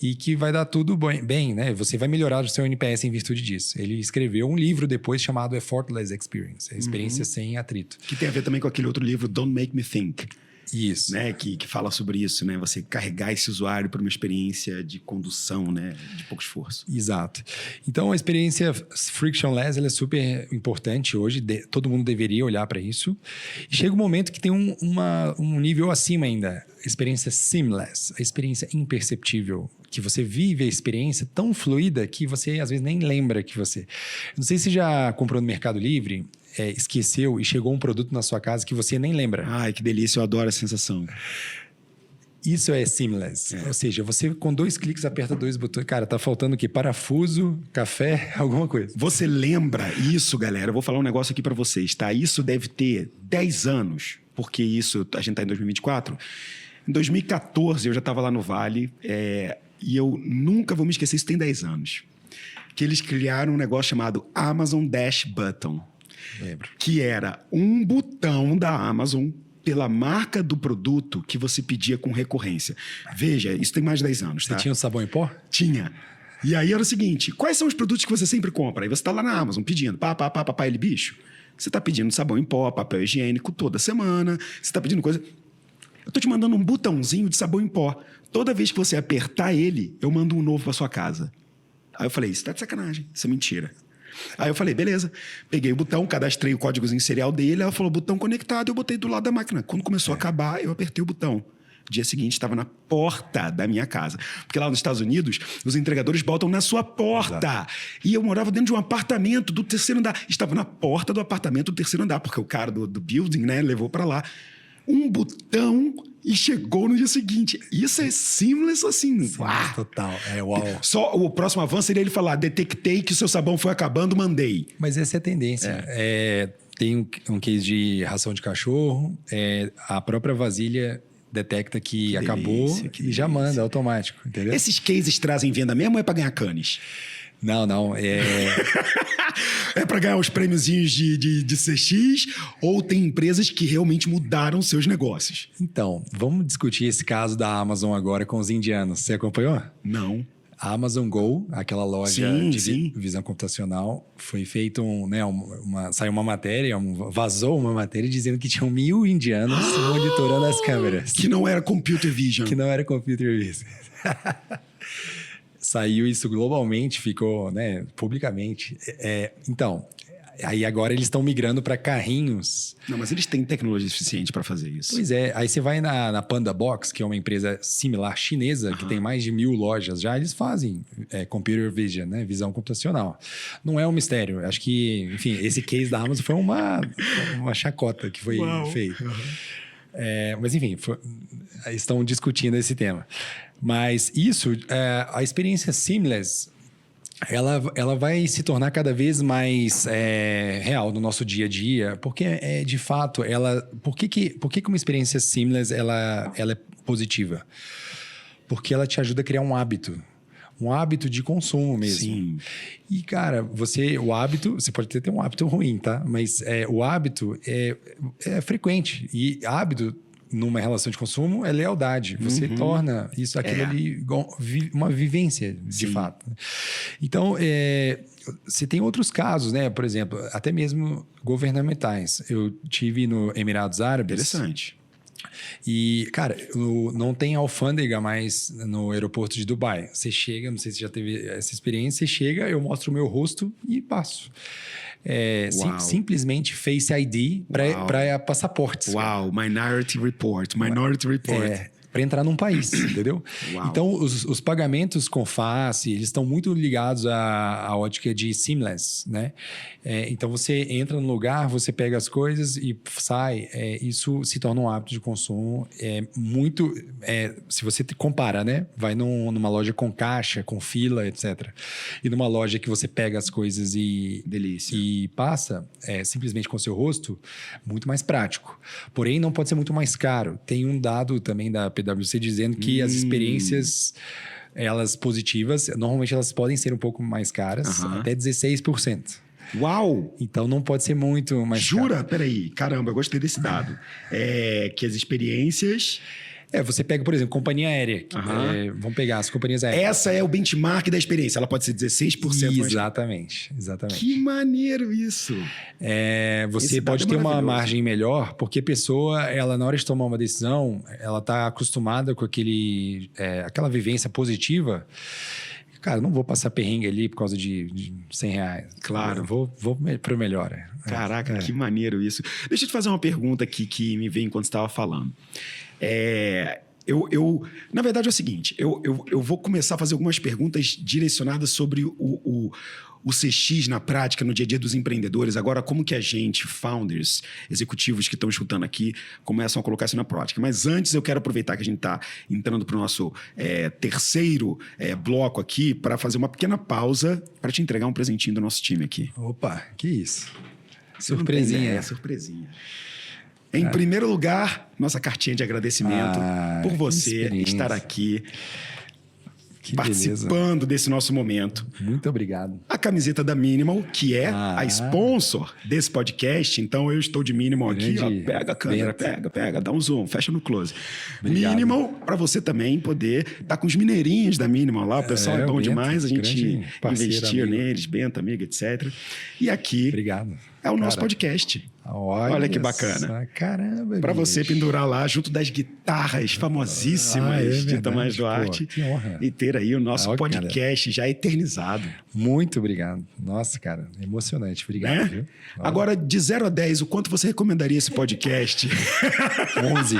e que vai dar tudo bem, né? Você vai melhorar o seu NPS em virtude disso. Ele escreveu um livro depois chamado Effortless Experience, a experiência sem atrito. Que tem a ver também com aquele outro livro, Don't Make Me Think. Isso. Né? Que fala sobre isso, né? Você carregar esse usuário para uma experiência de condução, né? De pouco esforço. Exato. Então, a experiência frictionless ela é super importante hoje. Todo mundo deveria olhar para isso. E chega um momento que tem um nível acima ainda. A experiência seamless, a experiência imperceptível. Que você vive a experiência tão fluida que você, às vezes, nem lembra que você... Não sei se você já comprou no Mercado Livre... esqueceu e chegou um produto na sua casa que você nem lembra. Ai, que delícia, eu adoro a sensação. Isso é seamless. Ou seja, você com 2 cliques aperta 2 botões. Cara, tá faltando o quê? Parafuso, café, alguma coisa. Você lembra isso, galera? Eu vou falar um negócio aqui para vocês, tá? Isso deve ter 10 anos, porque isso, a gente tá em 2024. Em 2014, eu já tava lá no Vale, e eu nunca vou me esquecer, isso tem 10 anos. Que eles criaram um negócio chamado Amazon Dash Button. Lembro. Que era um botão da Amazon pela marca do produto que você pedia com recorrência. Veja, isso tem mais de 10 anos, tá? Você tinha um sabão em pó? Tinha. E aí era o seguinte, quais são os produtos que você sempre compra? Aí você tá lá na Amazon pedindo, ele bicho. Você tá pedindo sabão em pó, papel higiênico toda semana, você tá pedindo coisa... Eu tô te mandando um botãozinho de sabão em pó. Toda vez que você apertar ele, eu mando um novo pra sua casa. Aí eu falei, isso tá de sacanagem, isso é mentira. Aí eu falei, beleza. Peguei o botão, cadastrei o códigozinho serial dele. Ela falou, botão conectado, eu botei do lado da máquina. Quando começou a acabar, eu apertei o botão. Dia seguinte, estava na porta da minha casa. Porque lá nos Estados Unidos, os entregadores botam na sua porta. Exato. E eu morava dentro de um apartamento do 3º andar. Estava na porta do apartamento do 3º andar, porque o cara do building, né, levou para lá. Um botão e chegou no dia seguinte. Isso é seamless assim. Sim, total. Uau. Só o próximo avanço seria ele falar, detectei que o seu sabão foi acabando, mandei. Mas essa é a tendência. Tem um case de ração de cachorro, a própria vasilha detecta que acabou e já manda automático, entendeu? Esses cases trazem venda mesmo ou é para ganhar canes? Não. É para ganhar os prêmiozinhos de CX ou tem empresas que realmente mudaram seus negócios? Então, vamos discutir esse caso da Amazon agora com os indianos. Você acompanhou? Não. A Amazon Go, aquela loja de visão computacional, foi feito saiu uma matéria, vazou uma matéria dizendo que tinham 1.000 indianos monitorando as câmeras. Que não era computer vision. Que não era computer vision. Saiu isso globalmente, ficou, né, publicamente. Então, aí agora eles estão migrando para carrinhos. Não, mas eles têm tecnologia suficiente para fazer isso. Pois é. Aí você vai na Panda Box, que é uma empresa similar chinesa, que tem mais de 1.000 lojas já. Eles fazem computer vision, né, visão computacional. Não é um mistério. Acho que, enfim, esse case da Amazon foi uma chacota que foi feita. Mas, enfim, estão discutindo esse tema. Mas isso, a experiência seamless, ela vai se tornar cada vez mais real no nosso dia a dia, porque de fato, por que uma experiência seamless ela é positiva? Porque ela te ajuda a criar um hábito de consumo mesmo. Sim. E, cara, você pode ter um hábito ruim, tá? Mas o hábito é frequente. E hábito, numa relação de consumo é lealdade. Você torna aquilo ali uma vivência, de fato. Então, você tem outros casos, né? Por exemplo, até mesmo governamentais. Eu tive no Emirados Árabes. Interessante. E, cara, não tem alfândega mais no aeroporto de Dubai. Você chega, não sei se você já teve essa experiência, você chega, eu mostro o meu rosto e passo. Simplesmente Face ID para passaportes. Uau, Minority Report. Para entrar num país, entendeu? Uau. Então, os pagamentos com face, eles estão muito ligados à ótica de seamless, né? Então, você entra no lugar, você pega as coisas e sai. Isso se torna um hábito de consumo. Se você compara, né? Vai numa loja com caixa, com fila, etc. E numa loja que você pega as coisas e passa, simplesmente com o seu rosto, muito mais prático. Porém, não pode ser muito mais caro. Tem um dado também da PwC dizendo que as experiências, elas positivas, normalmente elas podem ser um pouco mais caras, até 16%. Uau! Então não pode ser muito mais Jura? caro. Peraí, caramba, eu gostei desse dado. Que as experiências... Você pega, por exemplo, companhia aérea. Vamos pegar as companhias aéreas. Essa é o benchmark da experiência. Ela pode ser 16% mais... Exatamente. Que maneiro isso! Você pode ter uma margem melhor, porque a pessoa, ela na hora de tomar uma decisão, ela está acostumada com aquela vivência positiva. Cara, não vou passar perrengue ali por causa de R$100. Claro. Vou para o melhor. Caraca, que maneiro isso. Deixa eu te fazer uma pergunta aqui que me veio enquanto você estava falando. Na verdade é o seguinte, eu vou começar a fazer algumas perguntas direcionadas sobre o CX na prática, no dia a dia dos empreendedores. Agora, como que a gente, founders, executivos que estão escutando aqui, começam a colocar isso na prática. Mas antes eu quero aproveitar que a gente está entrando para o nosso terceiro bloco aqui para fazer uma pequena pausa para te entregar um presentinho do nosso time aqui. Opa, que isso. Surpresinha. Surpresinha. Em primeiro lugar, nossa cartinha de agradecimento por você estar aqui participando desse nosso momento. Muito obrigado. A camiseta da Minimal, que é a sponsor desse podcast. Então, eu estou de Minimal aqui. Ó, pega a câmera, pega, dá um zoom, fecha no close. Obrigado. Minimal, para você também poder estar com os mineirinhos da Minimal lá. O pessoal é bom Bento, demais. A gente investiu neles, Bento, amigo, etc. E aqui... Obrigado. É o nosso podcast. Olha que bacana. Caramba, para você pendurar lá junto das guitarras famosíssimas de Tomás Duarte. Pô, que honra. E ter aí o nosso podcast já eternizado. Muito obrigado. Nossa, cara, emocionante. Obrigado. Viu? Agora, de 0 a 10, o quanto você recomendaria esse podcast? 11.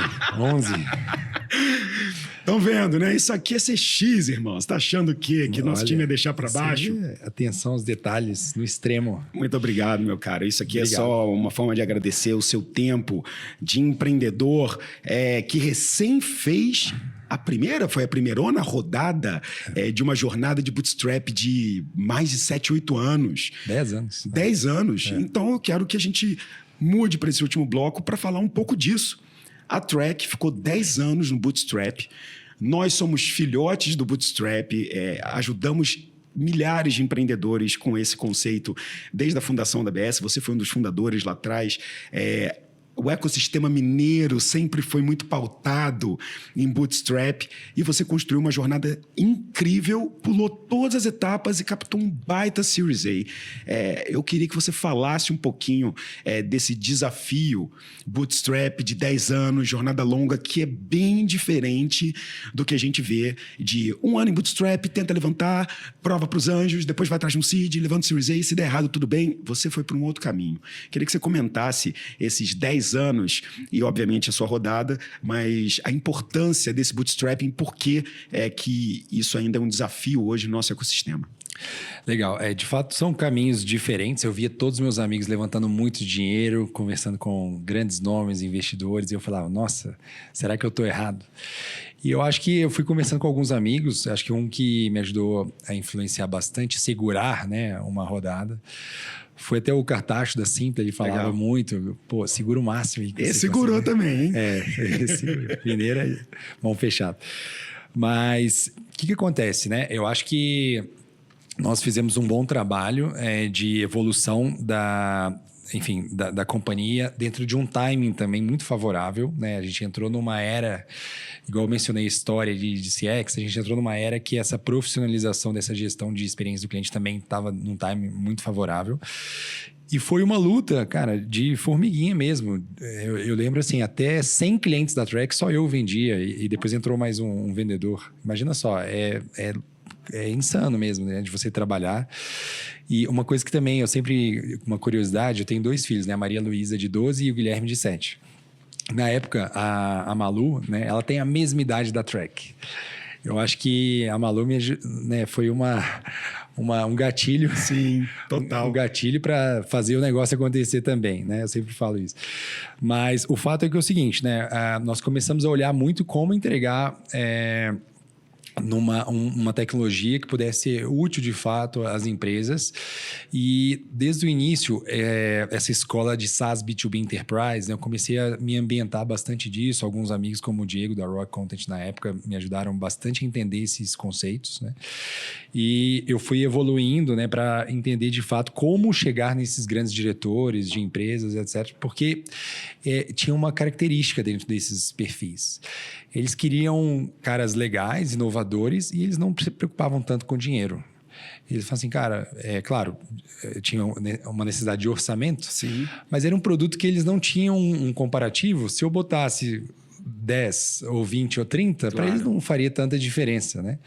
Estão vendo, né? Isso aqui é CX, irmão. Você tá achando o quê? Que nosso time ia deixar para baixo? Atenção aos detalhes no extremo. Muito obrigado, meu cara. Isso aqui é só uma forma de agradecer o seu tempo de empreendedor que recém fez... Foi a primeirona rodada de uma jornada de bootstrap de mais de 7, 8 anos. 10 anos. 10 anos. Então, eu quero que a gente mude para esse último bloco para falar um pouco disso. A Track ficou 10 anos no bootstrap. Nós somos filhotes do bootstrap, ajudamos milhares de empreendedores com esse conceito desde a fundação da ABS. Você foi um dos fundadores lá atrás. O ecossistema mineiro sempre foi muito pautado em bootstrap e você construiu uma jornada incrível, pulou todas as etapas e captou um baita Series A. Eu queria que você falasse um pouquinho desse desafio bootstrap de 10 anos, jornada longa, que é bem diferente do que a gente vê de 1 ano em bootstrap, tenta levantar, prova para os anjos, depois vai atrás de um seed, levanta o Series A, se der errado, tudo bem. Você foi para um outro caminho. Queria que você comentasse esses 10 anos e, obviamente, a sua rodada, mas a importância desse bootstrapping, por que que isso ainda é um desafio hoje no nosso ecossistema. Legal. De fato, são caminhos diferentes. Eu via todos os meus amigos levantando muito dinheiro, conversando com grandes nomes, investidores, e eu falava, nossa, será que eu estou errado? E eu acho que eu fui conversando com alguns amigos, acho que um que me ajudou a influenciar bastante, segurar, né, uma rodada, foi até o Cartacho da Simpla, ele falava muito, segura o máximo. Esse segurou também, hein? Esse mineiro, mão fechada. Mas o que acontece, né? Eu acho que nós fizemos um bom trabalho de evolução enfim, da companhia, dentro de um timing também muito favorável, né? A gente entrou numa era, igual eu mencionei a história de CX, a gente entrou numa era que essa profissionalização dessa gestão de experiência do cliente também estava num timing muito favorável. E foi uma luta, cara, de formiguinha mesmo. Eu lembro, assim, até 100 clientes da Track só eu vendia e depois entrou mais um vendedor. Imagina só, é insano mesmo, né, de você trabalhar. E uma coisa que também, uma curiosidade, eu tenho 2 filhos, né, a Maria Luísa de 12 e o Guilherme de 7. Na época, a Malu, né, ela tem a mesma idade da Track. Eu acho que a Malu né, foi um gatilho. Sim, total. Um gatilho para fazer o negócio acontecer também, né? Eu sempre falo isso. Mas o fato é que é o seguinte, né? Nós começamos a olhar muito como entregar uma tecnologia que pudesse ser útil de fato às empresas. E desde o início, essa escola de SaaS B2B Enterprise, né, eu comecei a me ambientar bastante disso. Alguns amigos como o Diego da Rock Content na época me ajudaram bastante a entender esses conceitos, né? E eu fui evoluindo, né, para entender de fato como chegar nesses grandes diretores de empresas, etc. Porque tinha uma característica dentro desses perfis. Eles queriam caras legais, inovadores, e eles não se preocupavam tanto com dinheiro. Eles falavam assim, cara, claro, tinham uma necessidade de orçamento, sim, mas era um produto que eles não tinham um comparativo. Se eu botasse 10 ou 20 ou 30, claro, para eles não faria tanta diferença, né?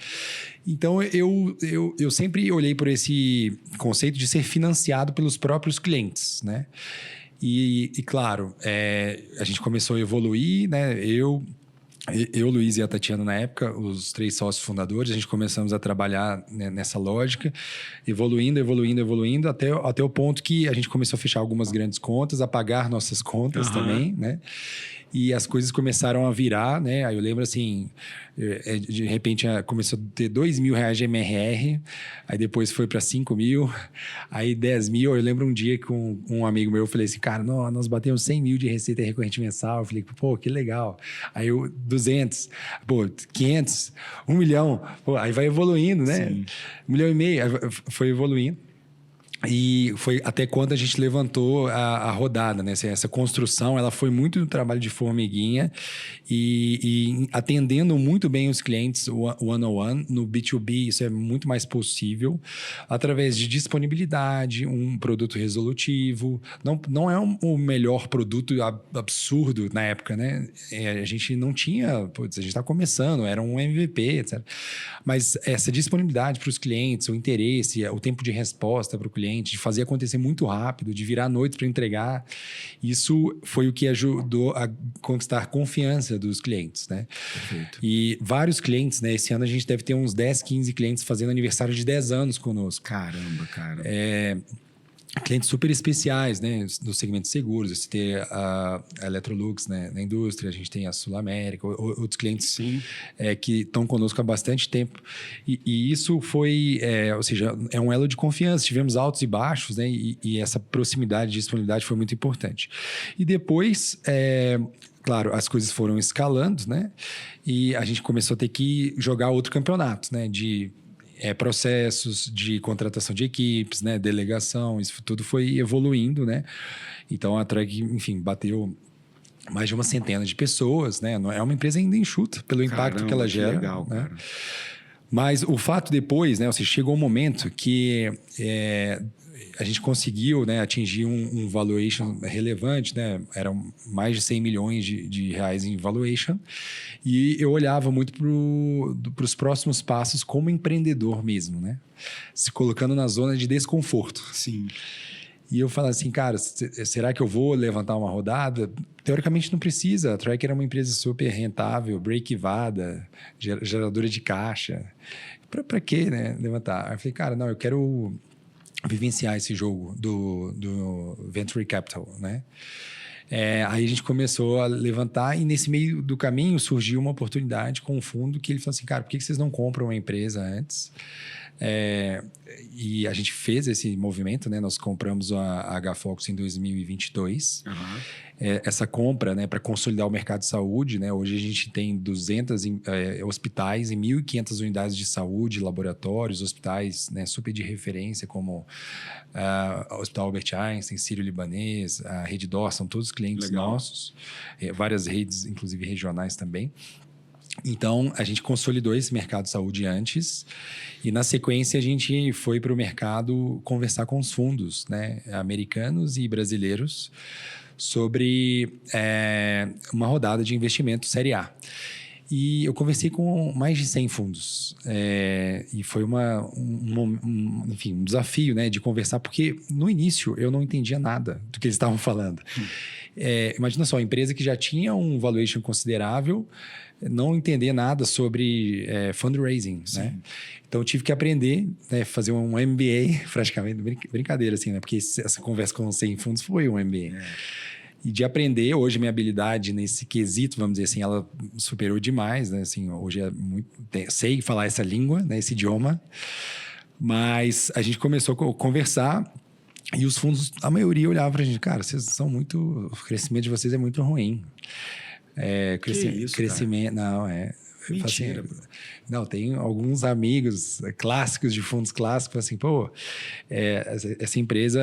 Então, eu sempre olhei por esse conceito de ser financiado pelos próprios clientes, né? E claro, a gente começou a evoluir, né? Eu, Luiz e a Tatiana, na época, os 3 sócios fundadores, a gente começamos a trabalhar, né, nessa lógica, evoluindo, até o ponto que a gente começou a fechar algumas grandes contas, a pagar nossas contas também, né? E as coisas começaram a virar, né? Aí eu lembro assim, de repente começou a ter R$2.000 de MRR, aí depois foi para 5.000, aí 10.000. Eu lembro um dia com um amigo meu, eu falei assim, cara, nós batemos 100.000 de receita recorrente mensal. Eu falei, pô, que legal. Aí 200, pô, 500, 1 milhão, pô, aí vai evoluindo, né? Sim. 1,5 milhão, foi evoluindo. E foi até quando a gente levantou a rodada, né? Essa construção, ela foi muito um trabalho de formiguinha e atendendo muito bem os clientes one-on-one. No B2B, isso é muito mais possível, através de disponibilidade, um produto resolutivo. Não é o melhor produto absurdo na época, né? A gente não tinha... a gente está começando, era um MVP, etc. Mas essa disponibilidade para os clientes, o interesse, o tempo de resposta para o cliente, de fazer acontecer muito rápido, de virar à noite para entregar. Isso foi o que ajudou a conquistar confiança dos clientes, né? Perfeito. E vários clientes, né? Esse ano a gente deve ter uns 10, 15 clientes fazendo aniversário de 10 anos conosco. Caramba, cara. Clientes super especiais, né? No segmento de seguros. Você tem a Electrolux, né? Na indústria, a gente tem a Sul América, outros clientes que estão conosco há bastante tempo. E isso foi, ou seja, é um elo de confiança. Tivemos altos e baixos, né? E essa proximidade, disponibilidade foi muito importante. E depois, claro, as coisas foram escalando, né? E a gente começou a ter que jogar outro campeonato, né? De processos de contratação de equipes, né? Delegação, isso tudo foi evoluindo, né? Então, a Track, enfim, bateu mais de uma centena de pessoas, né? É uma empresa ainda enxuta pelo impacto que ela gera. Que legal, né? Cara. Mas o fato depois, né? Ou seja, chegou um momento que a gente conseguiu, né, atingir um valuation relevante, né? Eram mais de 100 milhões de reais em valuation. E eu olhava muito para os próximos passos como empreendedor mesmo, né? Se colocando na zona de desconforto. Sim. E eu falava assim, cara, será que eu vou levantar uma rodada? Teoricamente não precisa. A Track era uma empresa super rentável, break-evada, geradora de caixa. Para quê, né, levantar? Aí eu falei, cara, não, eu quero vivenciar esse jogo do Venture Capital, né? Aí a gente começou a levantar e nesse meio do caminho surgiu uma oportunidade com um fundo que ele falou assim, cara, por que vocês não compram uma empresa antes, E a gente fez esse movimento, né? Nós compramos a HFocus em 2022. Essa compra, né, para consolidar o mercado de saúde, né? Hoje a gente tem 200 hospitais e 1.500 unidades de saúde, laboratórios, hospitais, né, super de referência, como o Hospital Albert Einstein, Sírio-Libanês, a Rede D'Or, são todos clientes nossos. Várias redes, inclusive regionais também. Então, a gente consolidou esse mercado de saúde antes e, na sequência, a gente foi para o mercado conversar com os fundos, né, americanos e brasileiros sobre uma rodada de investimento Série A. E eu conversei com mais de 100 fundos. E foi um desafio, né, de conversar, porque no início eu não entendia nada do que eles estavam falando. Imagina só, uma empresa que já tinha um valuation considerável, não entender nada sobre fundraising, né? Então, eu tive que aprender, né, fazer um MBA, praticamente, brincadeira assim, né? Porque essa conversa com 100 fundos foi um MBA. E de aprender, hoje minha habilidade nesse quesito, vamos dizer assim, ela superou demais, né? Assim, hoje sei falar essa língua, né, esse idioma, mas a gente começou a conversar e os fundos, a maioria olhava pra gente, cara, o crescimento de vocês é muito ruim. Crescimento, cara? Não, Mentira. Assim, não, tem alguns amigos clássicos de fundos clássicos, assim, essa empresa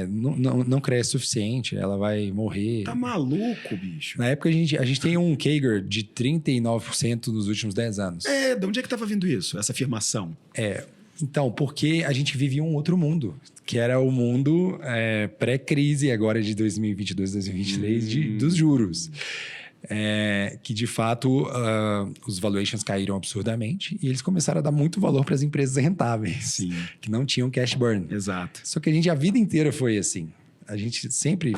não cresce o suficiente, ela vai morrer. Tá maluco, bicho? Na época, a gente tem um CAGR de 39% nos últimos 10 anos. De onde é que estava vindo isso, essa afirmação? Então, porque a gente vivia um outro mundo, que era o mundo pré-crise agora de 2022, 2023, dos juros. Que de fato os valuations caíram absurdamente e eles começaram a dar muito valor para as empresas rentáveis, que não tinham cash burn. Exato. Só que a vida inteira foi assim. A gente sempre...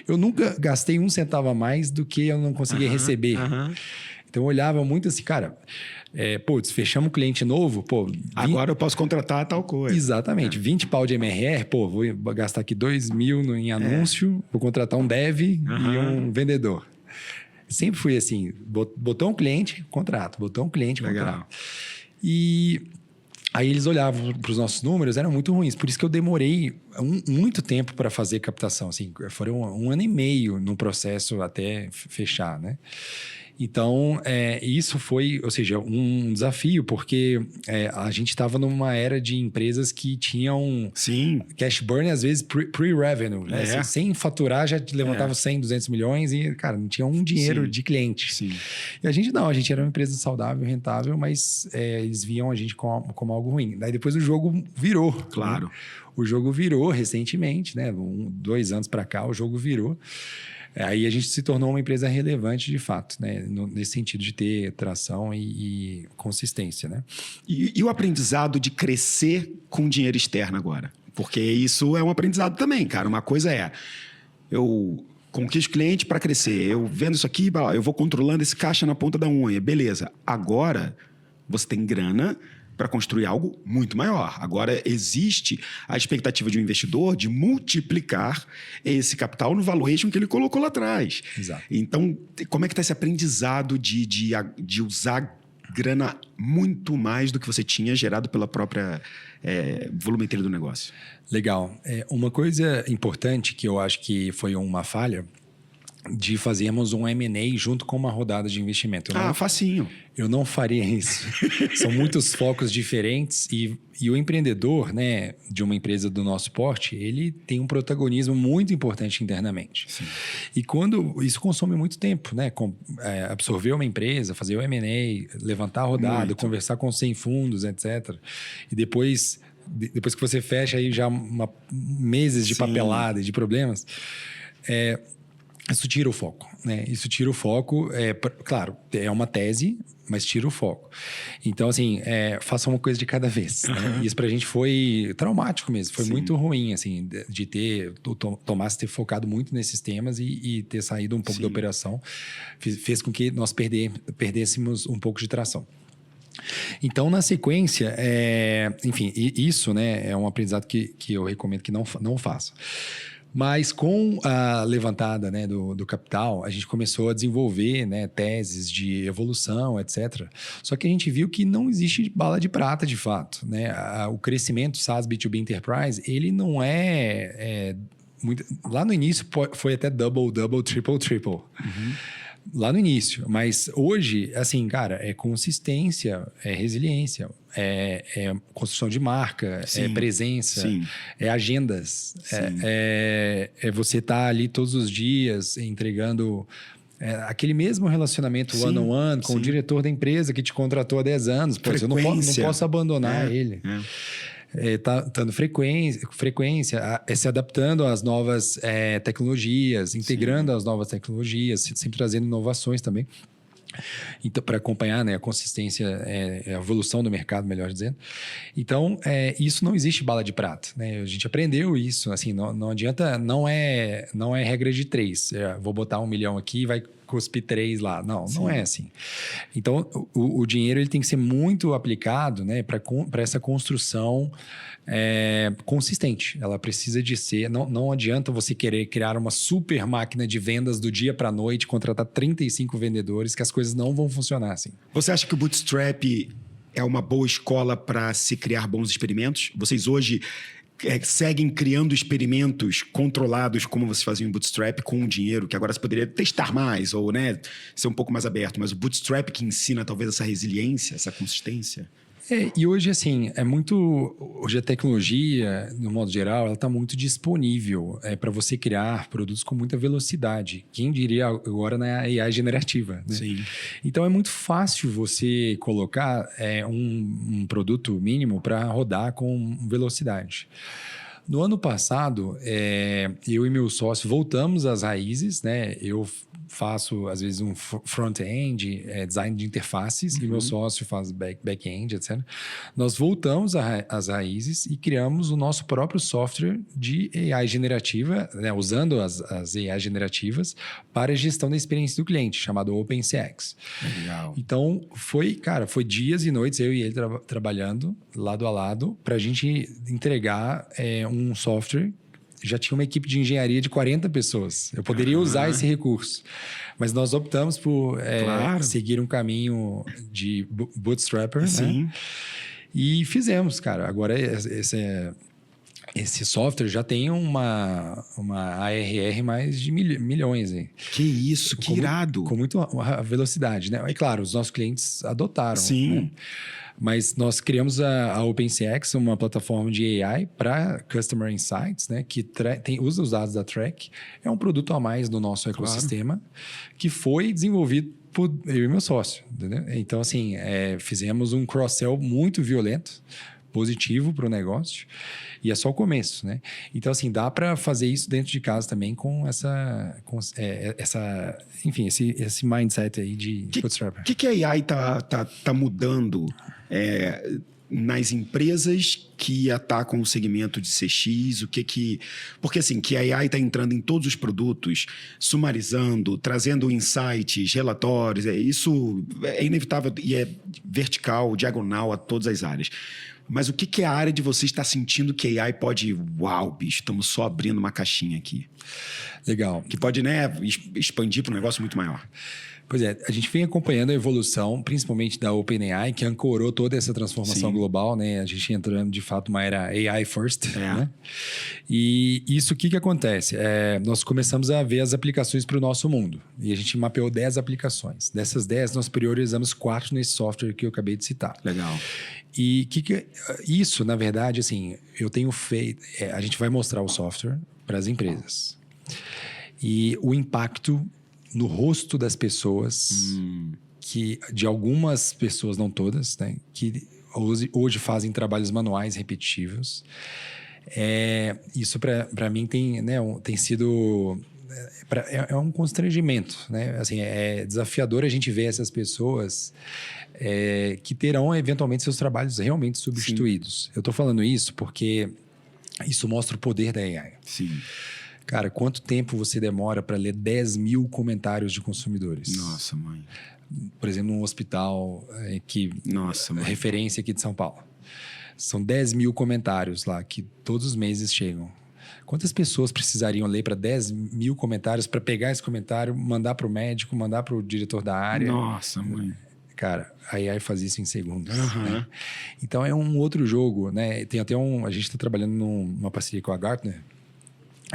Eu nunca gastei um centavo a mais do que eu não conseguia receber. Então eu olhava muito assim, cara... fechamos um cliente novo, agora eu posso contratar tal coisa. Exatamente. 20 pau de MRR, vou gastar aqui 2 mil em anúncio, vou contratar um dev e um vendedor. Sempre fui assim, botou um cliente, contrato, botou um cliente, contrato. E aí eles olhavam para os nossos números, eram muito ruins. Por isso que eu demorei muito tempo para fazer captação. Assim, foram 1 ano e meio no processo até fechar, né? Então, isso foi, ou seja, um desafio, porque a gente estava numa era de empresas que tinham cash burn, às vezes, pre-revenue. Né? Sem faturar, já levantavam 100, 200 milhões e, cara, não tinha um dinheiro de cliente. E a gente era uma empresa saudável, rentável, mas eles viam a gente como algo ruim. Daí depois o jogo virou. Claro. Né? O jogo virou recentemente, né? 2 anos para cá, o jogo virou. Aí a gente se tornou uma empresa relevante de fato, né? Nesse sentido de ter tração e consistência, né? E o aprendizado de crescer com dinheiro externo agora? Porque isso é um aprendizado também, cara. Uma coisa eu conquisto cliente para crescer, eu vendo isso aqui, eu vou controlando esse caixa na ponta da unha, beleza. Agora você tem grana para construir algo muito maior. Agora, existe a expectativa de um investidor de multiplicar esse capital no valuation que ele colocou lá atrás. Exato. Então, como é que está esse aprendizado de usar grana muito mais do que você tinha gerado pela própria volumetria do negócio? Legal. Uma coisa importante que eu acho que foi uma falha de fazermos um M&A junto com uma rodada de investimento. Facinho. Eu não faria isso. São muitos focos diferentes e o empreendedor, né, de uma empresa do nosso porte, ele tem um protagonismo muito importante internamente. E quando isso consome muito tempo, né? Absorver uma empresa, fazer o M&A, levantar a rodada, conversar com 100 fundos, etc. E depois que você fecha aí já meses de papelada e de problemas, isso tira o foco, né? Isso tira o foco. Claro, é uma tese, mas tira o foco. Então, assim, faça uma coisa de cada vez. Né? Isso pra gente foi traumático mesmo. Foi muito ruim, assim, de ter... O Tomás ter focado muito nesses temas e ter saído um pouco da operação. Fez com que nós perdêssemos um pouco de tração. Então, na sequência, enfim, isso, né, é um aprendizado que eu recomendo que não faça. Mas com a levantada, né, do capital, a gente começou a desenvolver, né, teses de evolução, etc. Só que a gente viu que não existe bala de prata, de fato, né? O crescimento SaaS B2B Enterprise, ele não muito... Lá no início foi até double, triple. Lá no início. Mas hoje, assim, cara, é consistência, é resiliência, é construção de marca, é presença, é agendas, é você estar ali todos os dias entregando aquele mesmo relacionamento one-on-one com o diretor da empresa que te contratou há 10 anos. Pô, eu não posso abandonar ele. Tá dando frequência, se adaptando às novas tecnologias, integrando as novas tecnologias, sempre trazendo inovações também. Então, para acompanhar, né, a consistência, a evolução do mercado, melhor dizendo. Então, isso não existe bala de prata, né? A gente aprendeu isso, assim, não adianta, não é regra de 3. Vou botar 1 milhão aqui e vai cuspir 3 lá. Não é assim. Então, o dinheiro ele tem que ser muito aplicado, né, para essa construção consistente. Ela precisa de ser... Não adianta você querer criar uma super máquina de vendas do dia para a noite, contratar 35 vendedores, que as coisas não vão funcionar assim. Você acha que o Bootstrap é uma boa escola para se criar bons experimentos? Vocês hoje seguem criando experimentos controlados como vocês faziam em Bootstrap com o dinheiro, que agora você poderia testar mais ou, né, ser um pouco mais aberto. Mas o Bootstrap que ensina talvez essa resiliência, essa consistência... E hoje, assim, hoje a tecnologia, no modo geral, ela está muito disponível para você criar produtos com muita velocidade. Quem diria agora na AI generativa, né? Sim. Então, é muito fácil você colocar um produto mínimo para rodar com velocidade. No ano passado, eu e meu sócio voltamos às raízes, né? Eu faço, às vezes, um front-end, design de interfaces, e meu sócio faz back-end, etc. Nós voltamos às raízes e criamos o nosso próprio software de AI generativa, né? Usando as AI generativas para a gestão da experiência do cliente, chamado OpenCX. Legal. Então, foi dias e noites, eu e ele trabalhando lado a lado, para a gente entregar um software. Já tinha uma equipe de engenharia de 40 pessoas. Eu poderia usar esse recurso. Mas nós optamos por seguir um caminho de bootstrapper. Sim. Né? E fizemos, cara. Agora, esse software já tem uma ARR mais de milhões. Hein? Que isso, que irado. Com muita velocidade, né? E claro, os nossos clientes adotaram. Sim. Né? Mas nós criamos a OpenCX, uma plataforma de AI para Customer Insights, né? Que usa os dados da Track. É um produto a mais no nosso ecossistema, que foi desenvolvido por eu e meu sócio. Entendeu? Então, assim, fizemos um cross-sell muito violento, positivo para o negócio, e é só o começo, né? Então, assim, dá para fazer isso dentro de casa também com enfim, esse mindset aí de bootstrapper. O que a AI tá mudando nas empresas que atacam o segmento de CX? Porque assim, que a AI está entrando em todos os produtos, sumarizando, trazendo insights, relatórios, isso é inevitável e é vertical, diagonal a todas as áreas. Mas o que a área de vocês está sentindo que a AI pode... Uau, bicho, estamos só abrindo uma caixinha aqui. Legal. Que pode, né, expandir para um negócio muito maior. Pois é, a gente vem acompanhando a evolução, principalmente da OpenAI, que ancorou toda essa transformação global, né? A gente entrando, de fato, uma era AI first, né? E isso, o que acontece? Nós começamos a ver as aplicações para o nosso mundo. E a gente mapeou 10 aplicações. Dessas 10, nós priorizamos 4 nesse software que eu acabei de citar. Legal. E isso, na verdade, assim, eu tenho feito... a gente vai mostrar o software para as empresas. E o impacto no rosto das pessoas, que de algumas pessoas, não todas, né, que hoje fazem trabalhos manuais repetitivos. Isso para mim tem sido... É um constrangimento, né? Assim, é desafiador a gente ver essas pessoas que terão eventualmente seus trabalhos realmente substituídos. Sim. Eu estou falando isso porque isso mostra o poder da AI. Sim. Cara, quanto tempo você demora para ler 10 mil comentários de consumidores? Nossa, mãe. Por exemplo, num hospital referência aqui de São Paulo. São 10 mil comentários lá que todos os meses chegam. Quantas pessoas precisariam ler para 10 mil comentários para pegar esse comentário, mandar para o médico, mandar para o diretor da área? Nossa, mãe. Cara, a AI faz isso em segundos. Né? Então, é um outro jogo, né? Tem até a gente está trabalhando numa parceria com a Gartner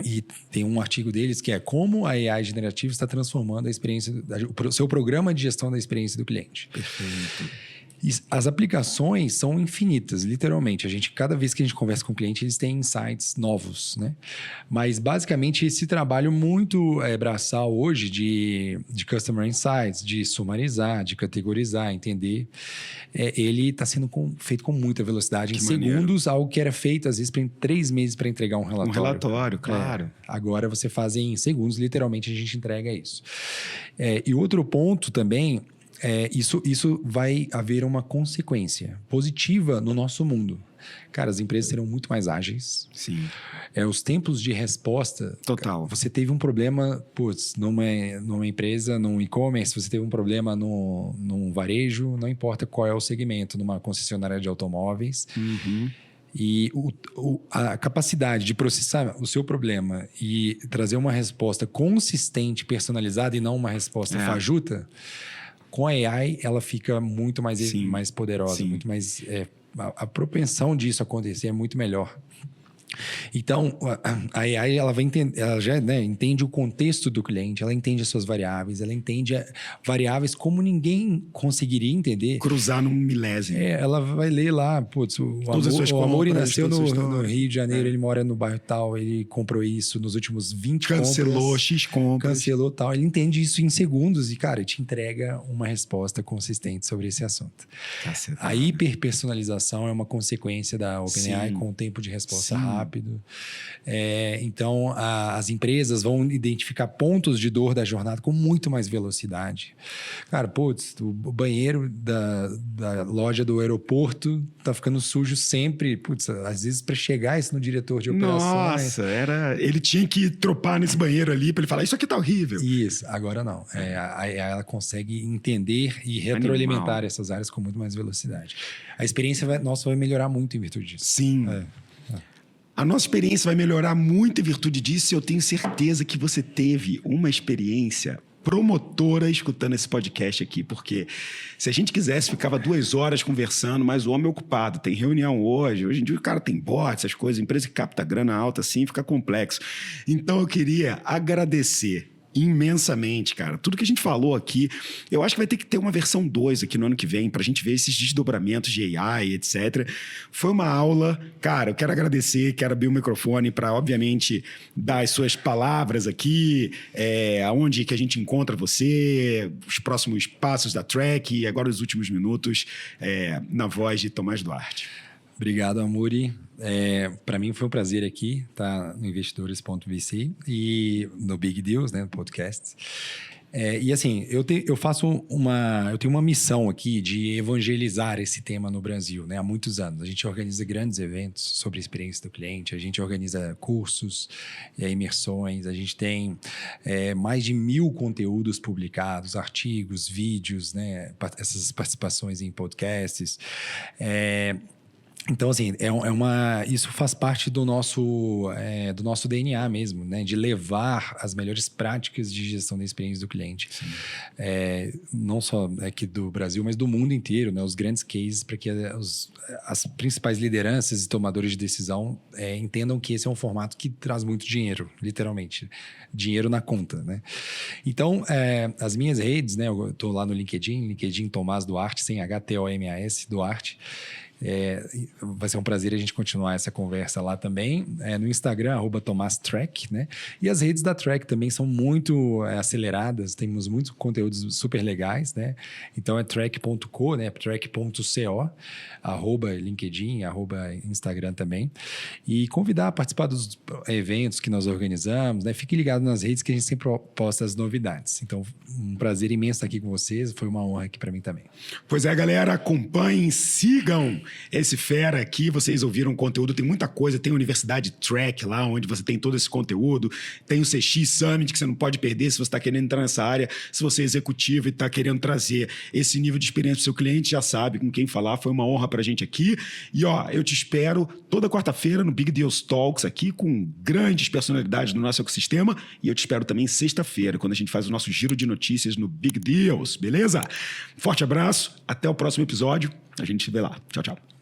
e tem um artigo deles que é como a AI generativa está transformando a experiência, o seu programa de gestão da experiência do cliente. Perfeito. E as aplicações são infinitas, literalmente. Cada vez que a gente conversa com o cliente, eles têm insights novos, né? Mas, basicamente, esse trabalho muito braçal hoje de Customer Insights, de sumarizar, de categorizar, entender, ele está sendo feito com muita velocidade. Em segundos, algo que era feito, às vezes, em 3 meses para entregar um relatório. Um relatório, claro. Agora, você faz em segundos, literalmente, a gente entrega isso. E outro ponto também... isso vai haver uma consequência positiva no nosso mundo. Cara, as empresas serão muito mais ágeis. Sim. Os tempos de resposta... Total. Você teve um problema, numa empresa, num e-commerce, você teve um problema num varejo, não importa qual é o segmento, numa concessionária de automóveis. E a capacidade de processar o seu problema e trazer uma resposta consistente, personalizada e não uma resposta fajuta... Com a AI, ela fica muito mais poderosa, muito mais... a propensão disso acontecer é muito melhor. Então, a AI ela já entende o contexto do cliente, ela entende as suas variáveis, ela entende variáveis como ninguém conseguiria entender. Cruzar num milésimo. Ela vai ler lá, o Amor nasceu no Rio de Janeiro, ele mora no bairro tal, ele comprou isso nos últimos 20 Cancelou X compras. Cancelou tal. Ele entende isso em segundos e, cara, te entrega uma resposta consistente sobre esse assunto. A hiperpersonalização é uma consequência da OpenAI com o tempo de resposta rápido. Então, as empresas vão identificar pontos de dor da jornada com muito mais velocidade. Cara, o banheiro da loja do aeroporto tá ficando sujo sempre. Às vezes para chegar isso no diretor de operações... Nossa, ele tinha que tropar nesse banheiro ali para ele falar, isso aqui tá horrível. Isso, agora não. Ela consegue entender e retroalimentar essas áreas com muito mais velocidade. A experiência nossa vai melhorar muito em virtude disso. Sim. A nossa experiência vai melhorar muito em virtude disso e eu tenho certeza que você teve uma experiência promotora escutando esse podcast aqui, porque se a gente quisesse, ficava 2 horas conversando, mas o homem é ocupado, tem reunião hoje em dia o cara tem bot, essas coisas, empresa que capta grana alta assim, fica complexo. Então eu queria agradecer imensamente, cara. Tudo que a gente falou aqui, eu acho que vai ter que ter uma versão 2 aqui no ano que vem pra gente ver esses desdobramentos de AI, etc. Foi uma aula, cara, eu quero agradecer, quero abrir o microfone para, obviamente, dar as suas palavras aqui, aonde que a gente encontra você, os próximos passos da Track e agora os últimos minutos na voz de Tomás Duarte. Obrigado, Amuri. Para mim foi um prazer aqui estar no investidores.vc e no Big Deals, né, no podcast. E assim, eu tenho uma missão aqui de evangelizar esse tema no Brasil, né, há muitos anos. A gente organiza grandes eventos sobre a experiência do cliente, a gente organiza cursos, imersões, a gente tem mais de 1000 conteúdos publicados, artigos, vídeos, né, essas participações em podcasts. Então, assim, isso faz parte do nosso DNA mesmo, né? De levar as melhores práticas de gestão da experiência do cliente. Não só aqui do Brasil, mas do mundo inteiro, né? Os grandes cases para que as principais lideranças e tomadores de decisão entendam que esse é um formato que traz muito dinheiro, literalmente. Dinheiro na conta, né? Então, as minhas redes, né? Eu estou lá no LinkedIn Tomás Duarte, sem HTOMAS, Duarte. Vai ser um prazer a gente continuar essa conversa lá também. No Instagram, @TomásTrack, né? E as redes da Track também são muito aceleradas, temos muitos conteúdos super legais, né? Então é track.co, né? Track.co, @LinkedIn, @Instagram também. E convidar a participar dos eventos que nós organizamos, né? Fique ligado nas redes que a gente sempre posta as novidades. Então, um prazer imenso estar aqui com vocês, foi uma honra aqui para mim também. Pois galera, acompanhem, sigam esse fera aqui, vocês ouviram o conteúdo, tem muita coisa, tem a Universidade Track lá, onde você tem todo esse conteúdo, tem o CX Summit, que você não pode perder se você está querendo entrar nessa área, se você é executivo e está querendo trazer esse nível de experiência para o seu cliente, já sabe com quem falar, foi uma honra para a gente aqui. E eu te espero toda quarta-feira no Big Deals Talks aqui, com grandes personalidades do nosso ecossistema, e eu te espero também sexta-feira, quando a gente faz o nosso giro de notícias no Big Deals, beleza? Forte abraço, até o próximo episódio, a gente se vê lá. Tchau, tchau.